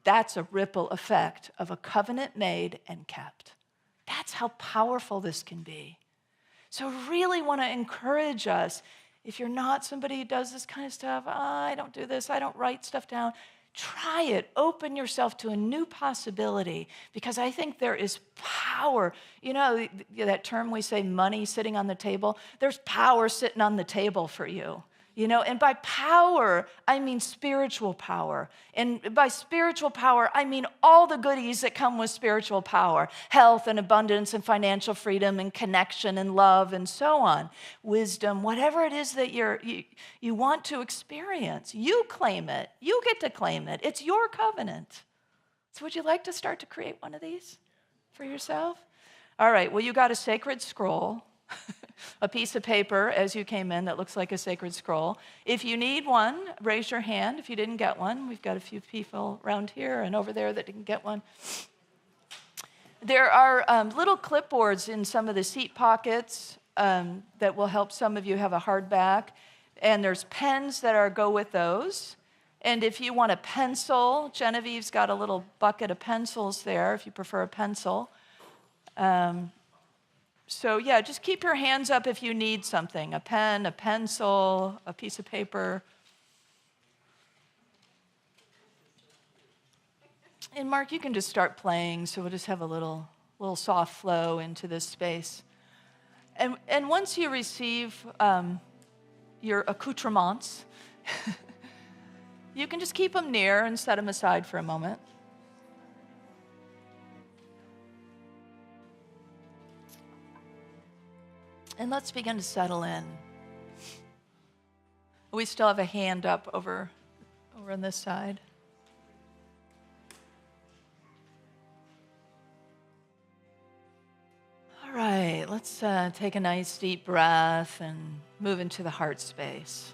That's a ripple effect of a covenant made and kept. That's how powerful this can be. So I really want to encourage us, if you're not somebody who does this kind of stuff, I don't do this, I don't write stuff down, try it. Open yourself to a new possibility, because I think there is power. You know, that term we say, money sitting on the table, there's power sitting on the table for you. You know, and by power, I mean spiritual power. And by spiritual power, I mean all the goodies that come with spiritual power. Health and abundance and financial freedom and connection and love and so on. Wisdom, whatever it is that you want to experience. You claim it. You get to claim it. It's your covenant. So would you like to start to create one of these for yourself? All right, well, you got a sacred scroll. A piece of paper as you came in that looks like a sacred scroll. If you need one, raise your hand. If you didn't get one, we've got a few people around here and over there that didn't get one. There are little clipboards in some of the seat pockets that will help some of you have a hard back. And there's pens that go with those. And if you want a pencil, Genevieve's got a little bucket of pencils there if you prefer a pencil. So yeah, just keep your hands up if you need something, a pen, a pencil, a piece of paper. And Mark, you can just start playing, so we'll just have a little soft flow into this space. And once you receive your accoutrements, you can just keep them near and set them aside for a moment. And let's begin to settle in. We still have a hand up over on this side. All right, let's take a nice deep breath and move into the heart space.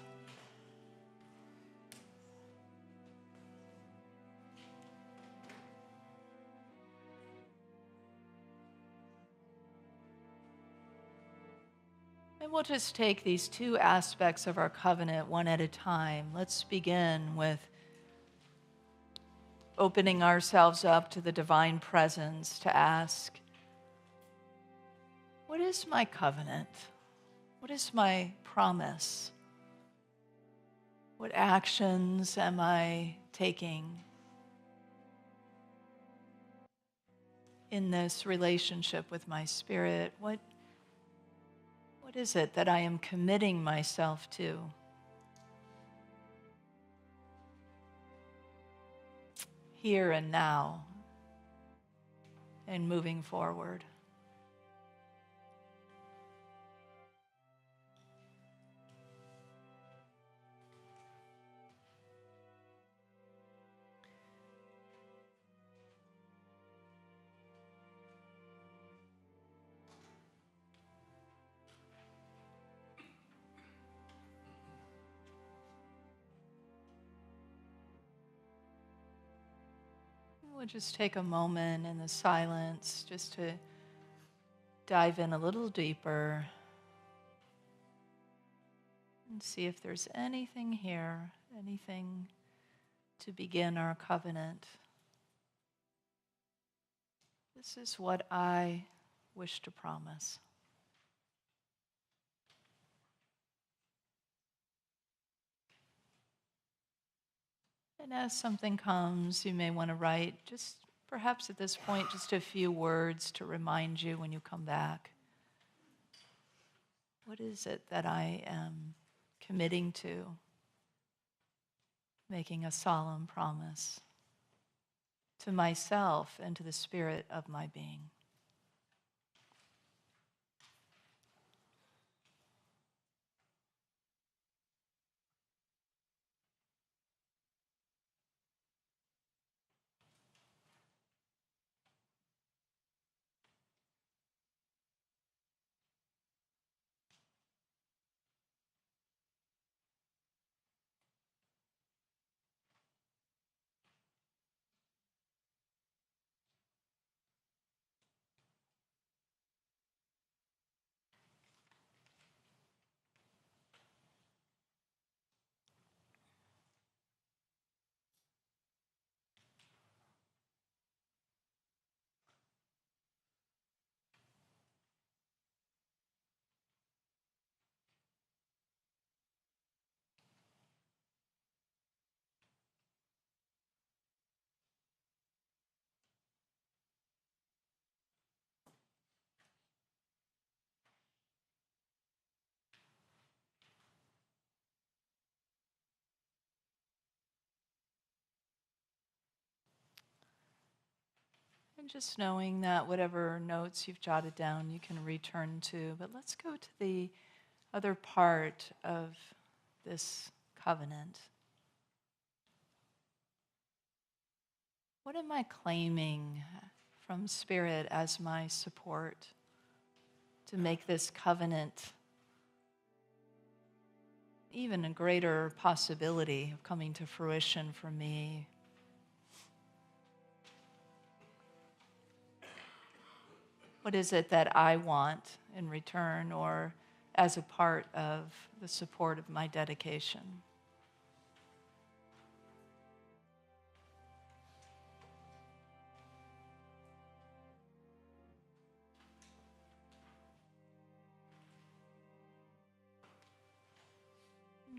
And we'll just take these two aspects of our covenant one at a time. Let's begin with opening ourselves up to the divine presence to ask, what is my covenant? What is my promise? What actions am I taking in this relationship with my spirit? What is it that I am committing myself to? Here and now, and moving forward. We'll just take a moment in the silence just to dive in a little deeper and see if there's anything here, anything to begin our covenant. This is what I wish to promise. And as something comes, you may want to write, just perhaps at this point, just a few words to remind you when you come back. What is it that I am committing to? Making a solemn promise to myself and to the spirit of my being. Just knowing that whatever notes you've jotted down, you can return to. But let's go to the other part of this covenant. What am I claiming from Spirit as my support to make this covenant even a greater possibility of coming to fruition for me? What is it that I want in return or as a part of the support of my dedication?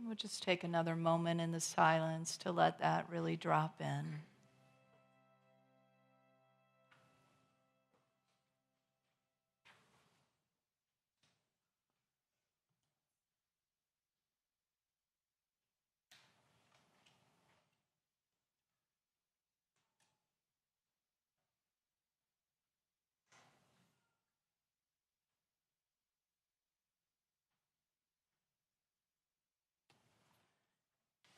We'll just take another moment in the silence to let that really drop in.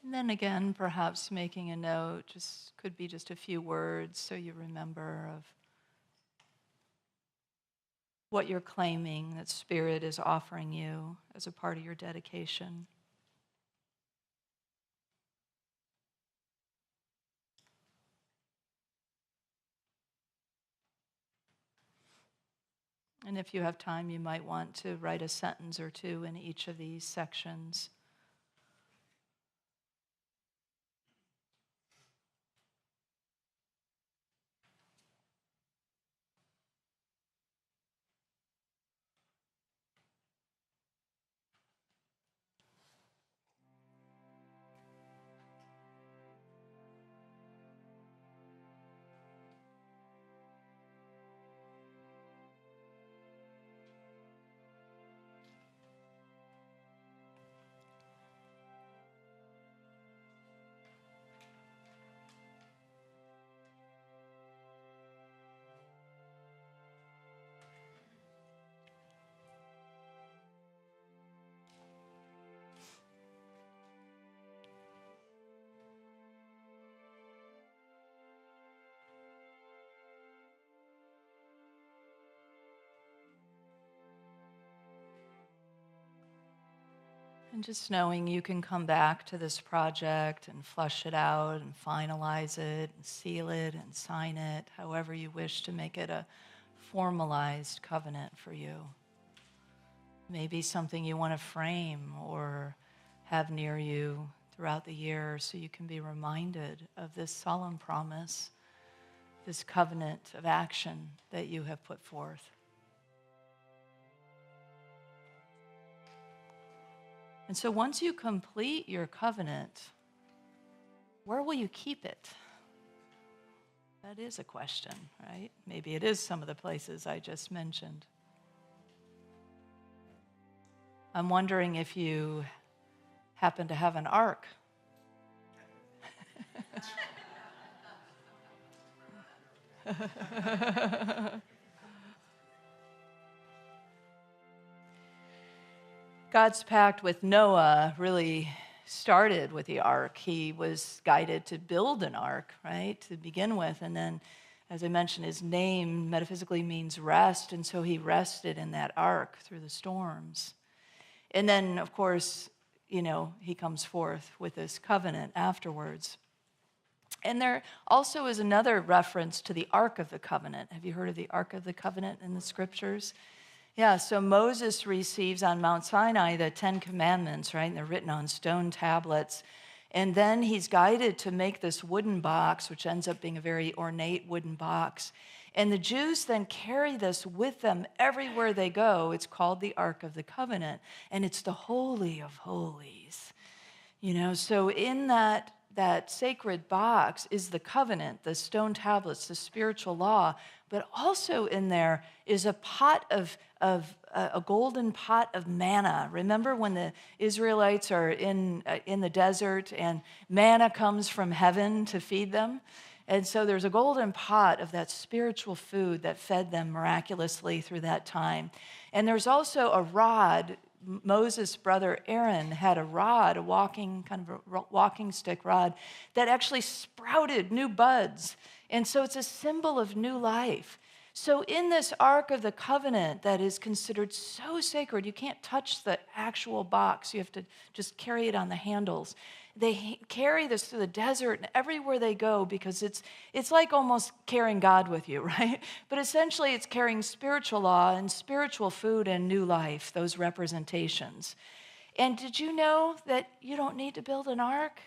And then again, perhaps making a note, just could be just a few words so you remember of what you're claiming that Spirit is offering you as a part of your dedication. And if you have time, you might want to write a sentence or two in each of these sections. And just knowing you can come back to this project and flush it out and finalize it and seal it and sign it, however you wish to make it a formalized covenant for you. Maybe something you want to frame or have near you throughout the year so you can be reminded of this solemn promise, this covenant of action that you have put forth. And so once you complete your covenant, where will you keep it? That is a question, right? Maybe it is some of the places I just mentioned. I'm wondering if you happen to have an ark. God's pact with Noah really started with the ark. He was guided to build an ark, right, to begin with. And then, as I mentioned, his name metaphysically means rest. And so he rested in that ark through the storms. And then, of course, he comes forth with this covenant afterwards. And there also is another reference to the Ark of the Covenant. Have you heard of the Ark of the Covenant in the scriptures? Yeah, so Moses receives on Mount Sinai the 10 Commandments, right? And they're written on stone tablets. And then he's guided to make this wooden box, which ends up being a very ornate wooden box. And the Jews then carry this with them everywhere they go. It's called the Ark of the Covenant. And it's the Holy of Holies. So in that sacred box is the covenant, the stone tablets, the spiritual law, but also in there is a pot of a golden pot of manna. Remember when the Israelites are in the desert and manna comes from heaven to feed them? And so there's a golden pot of that spiritual food that fed them miraculously through that time. And there's also a rod. Moses' brother Aaron had a rod, a walking stick rod, that actually sprouted new buds. And so it's a symbol of new life. So in this Ark of the Covenant that is considered so sacred, you can't touch the actual box. You have to just carry it on the handles. They carry this through the desert and everywhere they go because it's like almost carrying God with you, right? But essentially it's carrying spiritual law and spiritual food and new life, those representations. And did you know that you don't need to build an ark?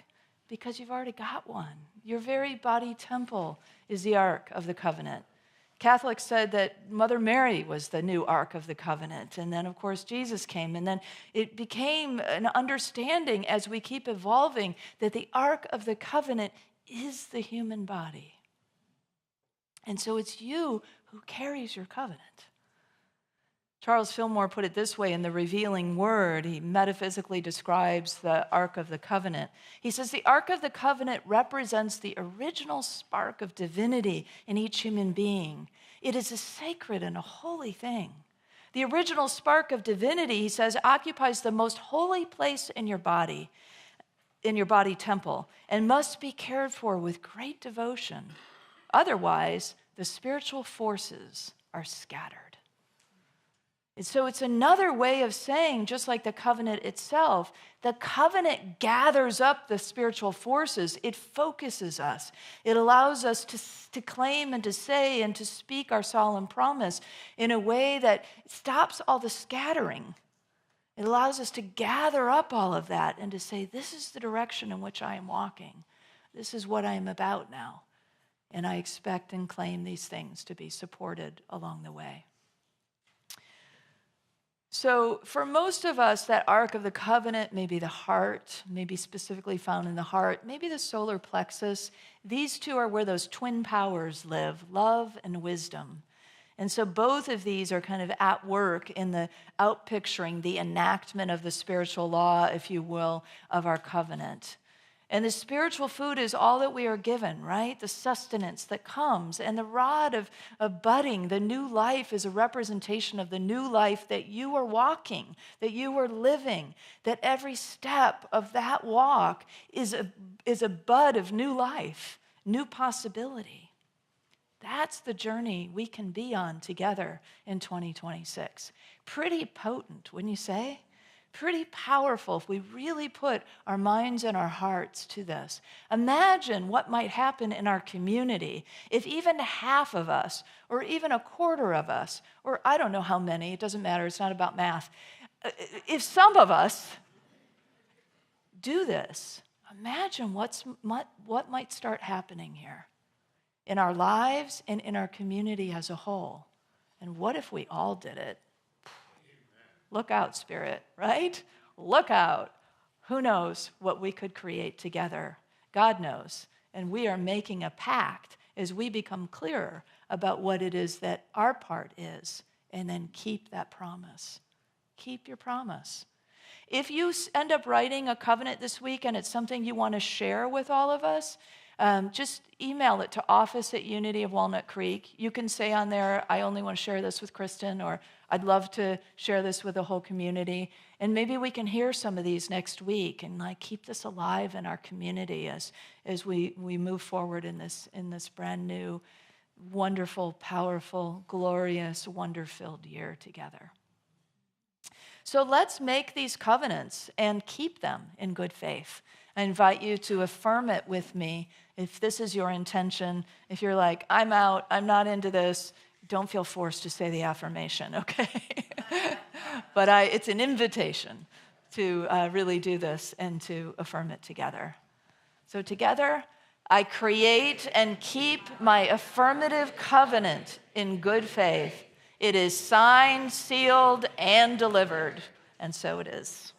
Because you've already got one. Your very body temple is the Ark of the Covenant. Catholics said that Mother Mary was the new Ark of the Covenant. And then, of course, Jesus came. And then it became an understanding as we keep evolving that the Ark of the Covenant is the human body. And so it's you who carries your covenant. Charles Fillmore put it this way in The Revealing Word. He metaphysically describes the Ark of the Covenant. He says, the Ark of the Covenant represents the original spark of divinity in each human being. It is a sacred and a holy thing. The original spark of divinity, he says, occupies the most holy place in your body temple, and must be cared for with great devotion. Otherwise, the spiritual forces are scattered. And so it's another way of saying, just like the covenant itself, the covenant gathers up the spiritual forces. It focuses us. It allows us to claim and to say and to speak our solemn promise in a way that stops all the scattering. It allows us to gather up all of that and to say, this is the direction in which I am walking. This is what I am about now. And I expect and claim these things to be supported along the way. So for most of us, that Ark of the Covenant may be the heart, maybe specifically found in the heart, maybe the solar plexus. These two are where those twin powers live, love and wisdom. And so both of these are kind of at work in the outpicturing, the enactment of the spiritual law, if you will, of our covenant. And the spiritual food is all that we are given, right? The sustenance that comes. And the rod of budding, the new life, is a representation of the new life that you are walking, that you are living, that every step of that walk is a bud of new life, new possibility. That's the journey we can be on together in 2026. Pretty potent, wouldn't you say? Pretty powerful if we really put our minds and our hearts to this. Imagine what might happen in our community if even half of us, or even a quarter of us, or I don't know how many, it doesn't matter, it's not about math. If some of us do this, imagine what might start happening here in our lives and in our community as a whole. And what if we all did it? Look out, Spirit, right? Look out. Who knows what we could create together? God knows. And we are making a pact as we become clearer about what it is that our part is, and then keep that promise. Keep your promise. If you end up writing a covenant this week and it's something you want to share with all of us, just email it to office@Unity of Walnut Creek. You can say on there, I only want to share this with Kristen, or I'd love to share this with the whole community. And maybe we can hear some of these next week and keep this alive in our community as we move forward in this brand new, wonderful, powerful, glorious, wonder-filled year together. So let's make these covenants and keep them in good faith. I invite you to affirm it with me if this is your intention. If you're like, I'm out, I'm not into this, don't feel forced to say the affirmation, okay? But it's an invitation to really do this and to affirm it together. So together, I create and keep my affirmative covenant in good faith. It is signed, sealed, and delivered. And so it is.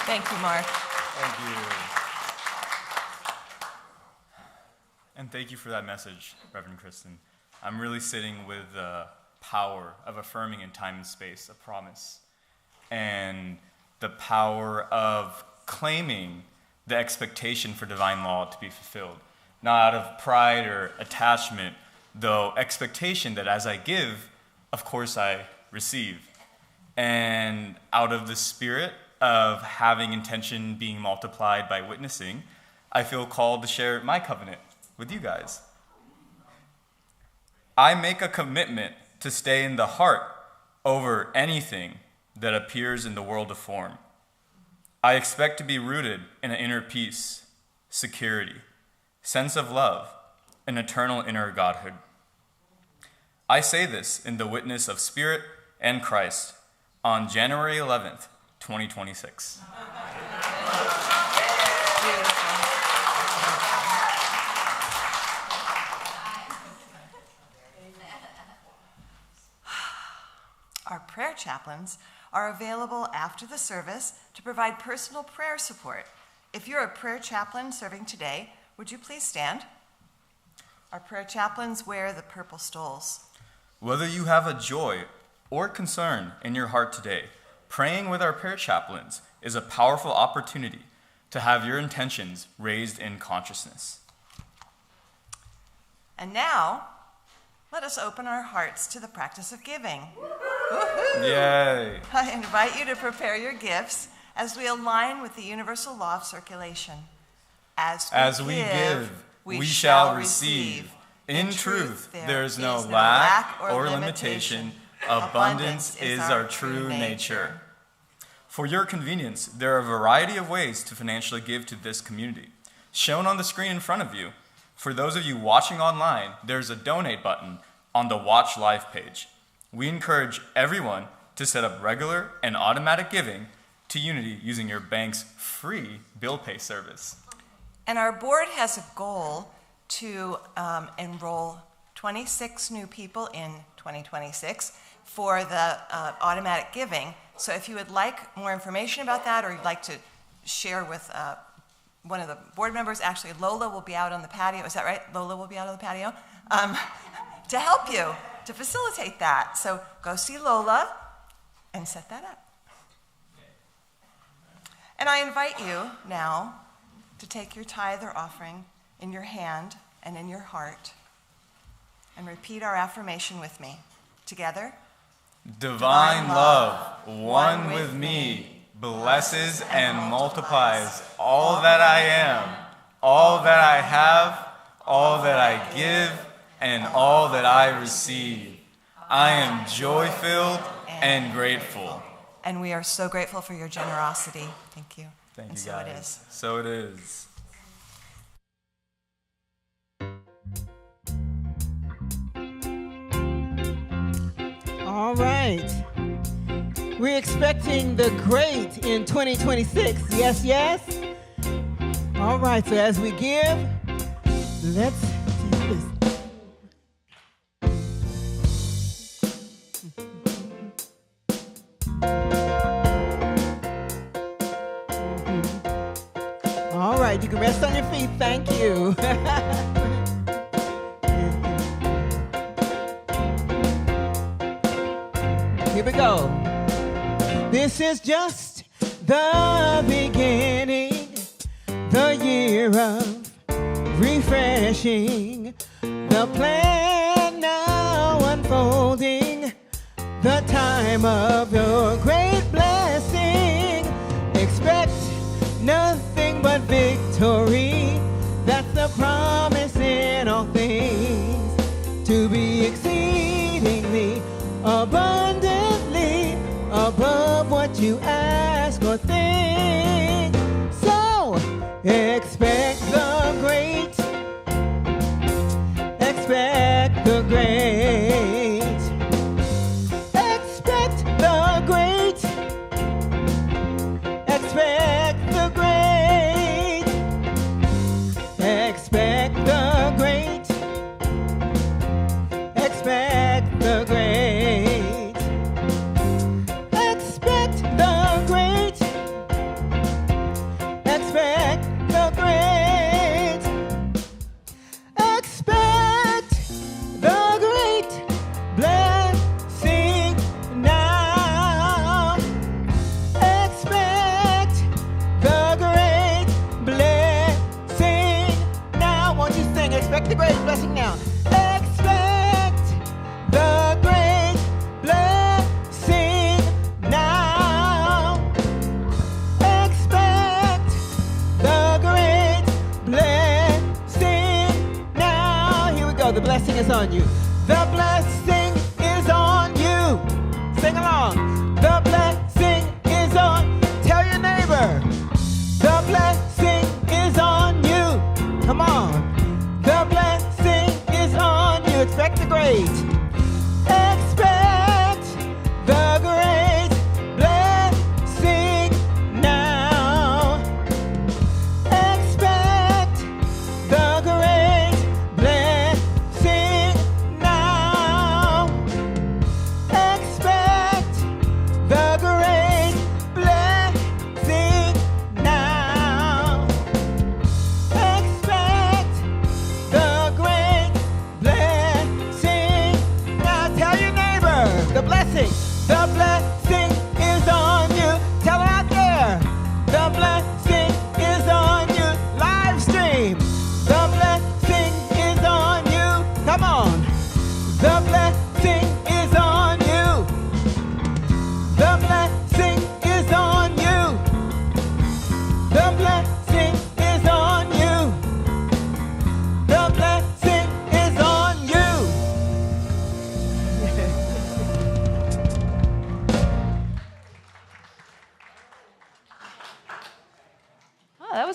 Thank you, Mark. Thank you. And thank you for that message, Reverend Kristen. I'm really sitting with the power of affirming in time and space a promise, and the power of claiming the expectation for divine law to be fulfilled, not out of pride or attachment, though expectation that as I give, of course I receive. And out of the spirit of having intention being multiplied by witnessing, I feel called to share my covenant with you guys. I make a commitment to stay in the heart over anything that appears in the world of form. I expect to be rooted in an inner peace, security, sense of love, and eternal inner godhood. I say this in the witness of Spirit and Christ on January 11th, 2026. Our prayer chaplains are available after the service to provide personal prayer support. If you're a prayer chaplain serving today, would you please stand? Our prayer chaplains wear the purple stoles. Whether you have a joy or concern in your heart today, praying with our prayer chaplains is a powerful opportunity to have your intentions raised in consciousness. And now, let us open our hearts to the practice of giving. Yay! I invite you to prepare your gifts as we align with the universal law of circulation. As we give, we shall receive. In truth, there is no lack or limitation. Abundance is our true nature. For your convenience, there are a variety of ways to financially give to this community. Shown on the screen in front of you, for those of you watching online, there's a donate button on the Watch Live page. We encourage everyone to set up regular and automatic giving to Unity using your bank's free bill pay service. And our board has a goal to enroll 26 new people in 2026 for the automatic giving. So if you would like more information about that, or you'd like to share with one of the board members, actually Lola will be out on the patio, is that right? Lola will be out on the patio to help you, to facilitate that. So go see Lola and set that up. And I invite you now to take your tithe or offering in your hand and in your heart and repeat our affirmation with me. Together. Divine love, one with me, blesses and multiplies all that I am, all that I have, all that I give, and all that I receive. I am joy-filled and grateful. And we are so grateful for your generosity. Thank you. Thank and you, so guys. it is. So it is. All right. We're expecting the great in 2026. Yes, yes? All right, so as we give, let's do this. All right, you can rest on your feet. Thank you. Here we go. This is just the beginning, the year of refreshing, the plan now unfolding, the time of your great blessing. Expect nothing but victory. That's the promise in all things, to be exceedingly abundantly above what you ask or think. So expect the great, expect the great, expect the great, expect the great, expect the great, expect the great, expect the great,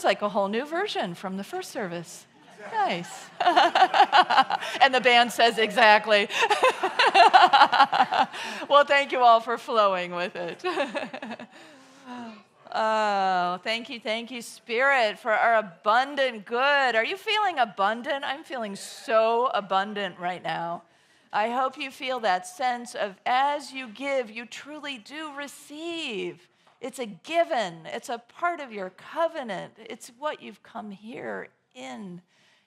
was like a whole new version from the first service. Nice. And the band says exactly. Well, thank you all for flowing with it. Oh, thank you, Spirit, for our abundant good. Are you feeling abundant? I'm feeling so abundant right now. I hope you feel that sense of as you give, you truly do receive. It's a given. It's a part of your covenant. It's what you've come here in,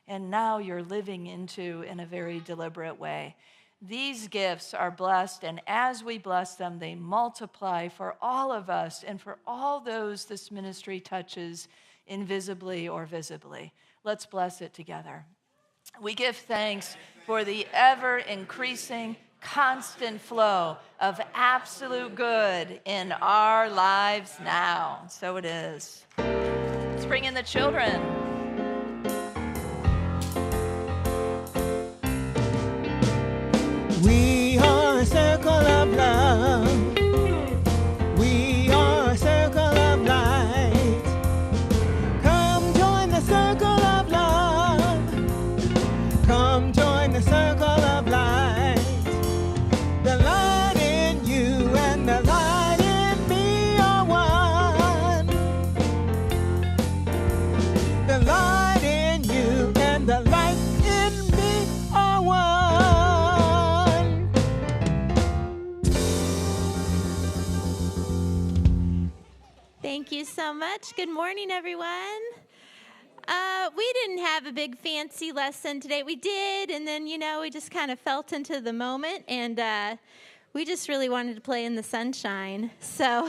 and now you're living into in a very deliberate way. These gifts are blessed, and as we bless them, they multiply for all of us and for all those this ministry touches invisibly or visibly. Let's bless it together. We give thanks for the ever-increasing, constant flow of absolute good in our lives now. So it is. Let's bring in the children. We are a circle of love. We are a circle of light. Come join the circle of love. Come join the circle of light. The light in you and the light in me are one. The light in you and the light in me are one. Thank you so much. Good morning, everyone. We didn't have a big fancy lesson today. We did, and then, we just kind of felt into the moment, and we just really wanted to play in the sunshine. So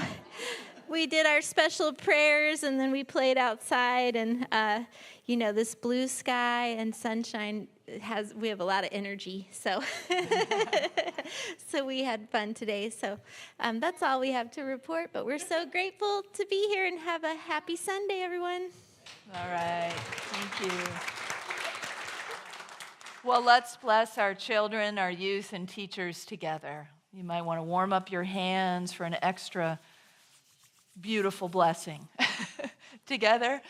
we did our special prayers, and then we played outside, and, this blue sky and sunshine, we have a lot of energy, so so we had fun today. So that's all we have to report, but we're so grateful to be here, and have a happy Sunday, everyone. All right. Thank you. Well, let's bless our children, our youth, and teachers together. You might want to warm up your hands for an extra beautiful blessing. Together,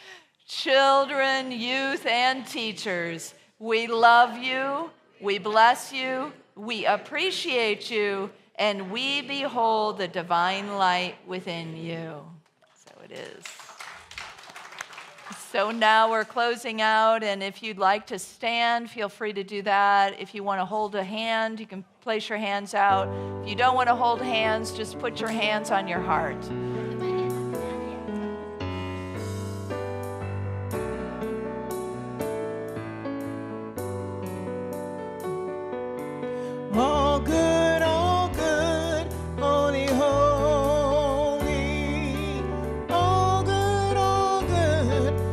children, youth, and teachers, we love you, we bless you, we appreciate you, and we behold the divine light within you. So it is. So now we're closing out, and if you'd like to stand, feel free to do that. If you want to hold a hand, you can place your hands out. If you don't want to hold hands, just put your hands on your heart. All good, holy, holy. All good,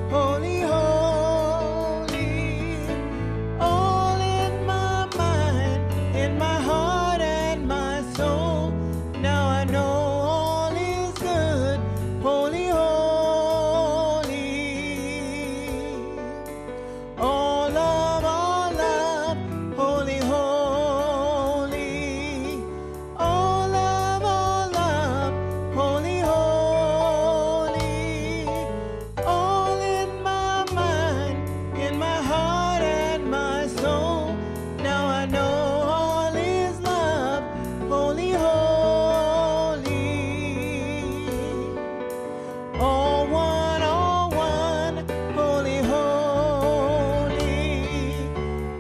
holy, holy. All in my mind, in my heart and my soul. Now I know all is good, holy, holy. All love, holy, holy. All love, holy, holy. All in my mind, in my heart and my soul. Now I know all is love, holy, holy. All one, holy, holy.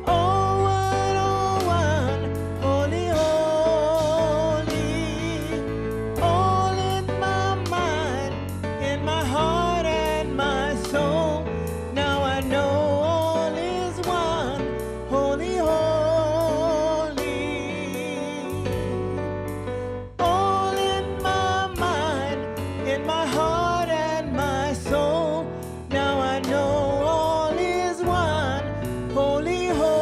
All one, holy, holy. All in my mind, in my heart and my soul. Now I know all is one, holy, holy. All in my mind, in my heart and my soul. Now I know all is one, holy, holy.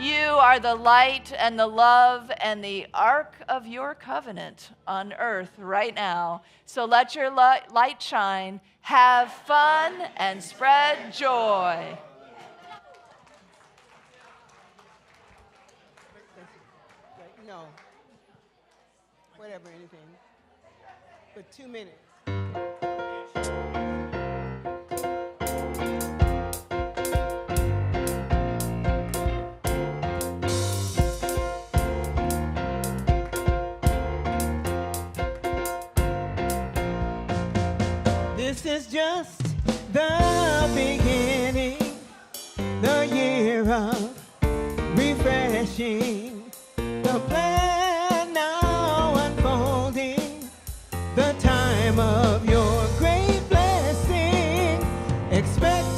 You are the light and the love and the ark of your covenant on earth right now. So let your light shine, have fun, and spread joy. No. Whatever, anything. for 2 minutes. This is just the beginning, the year of refreshing, the plan now unfolding, the time of your great blessing. Expect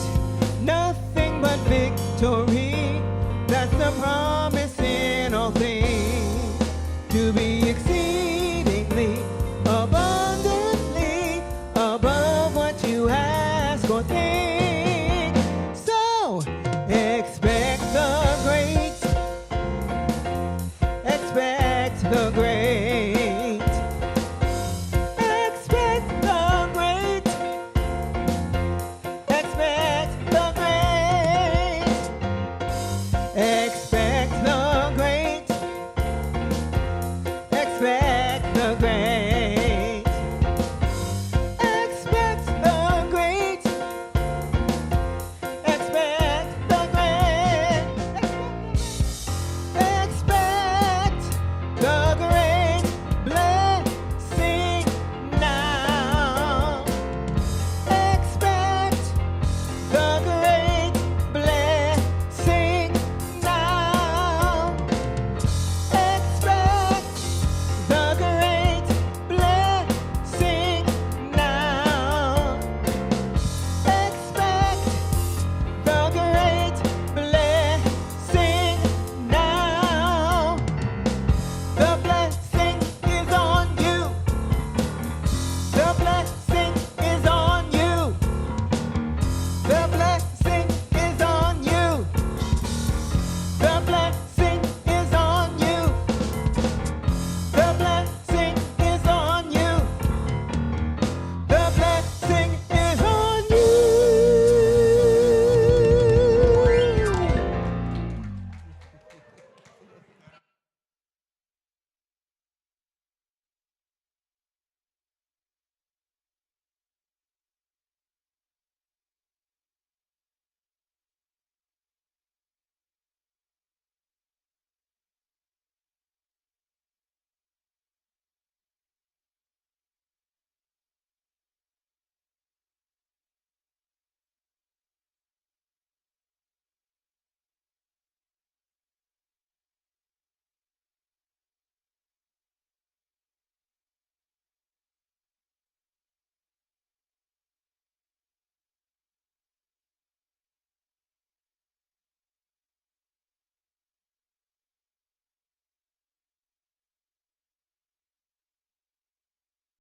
nothing but victory, that's the promise.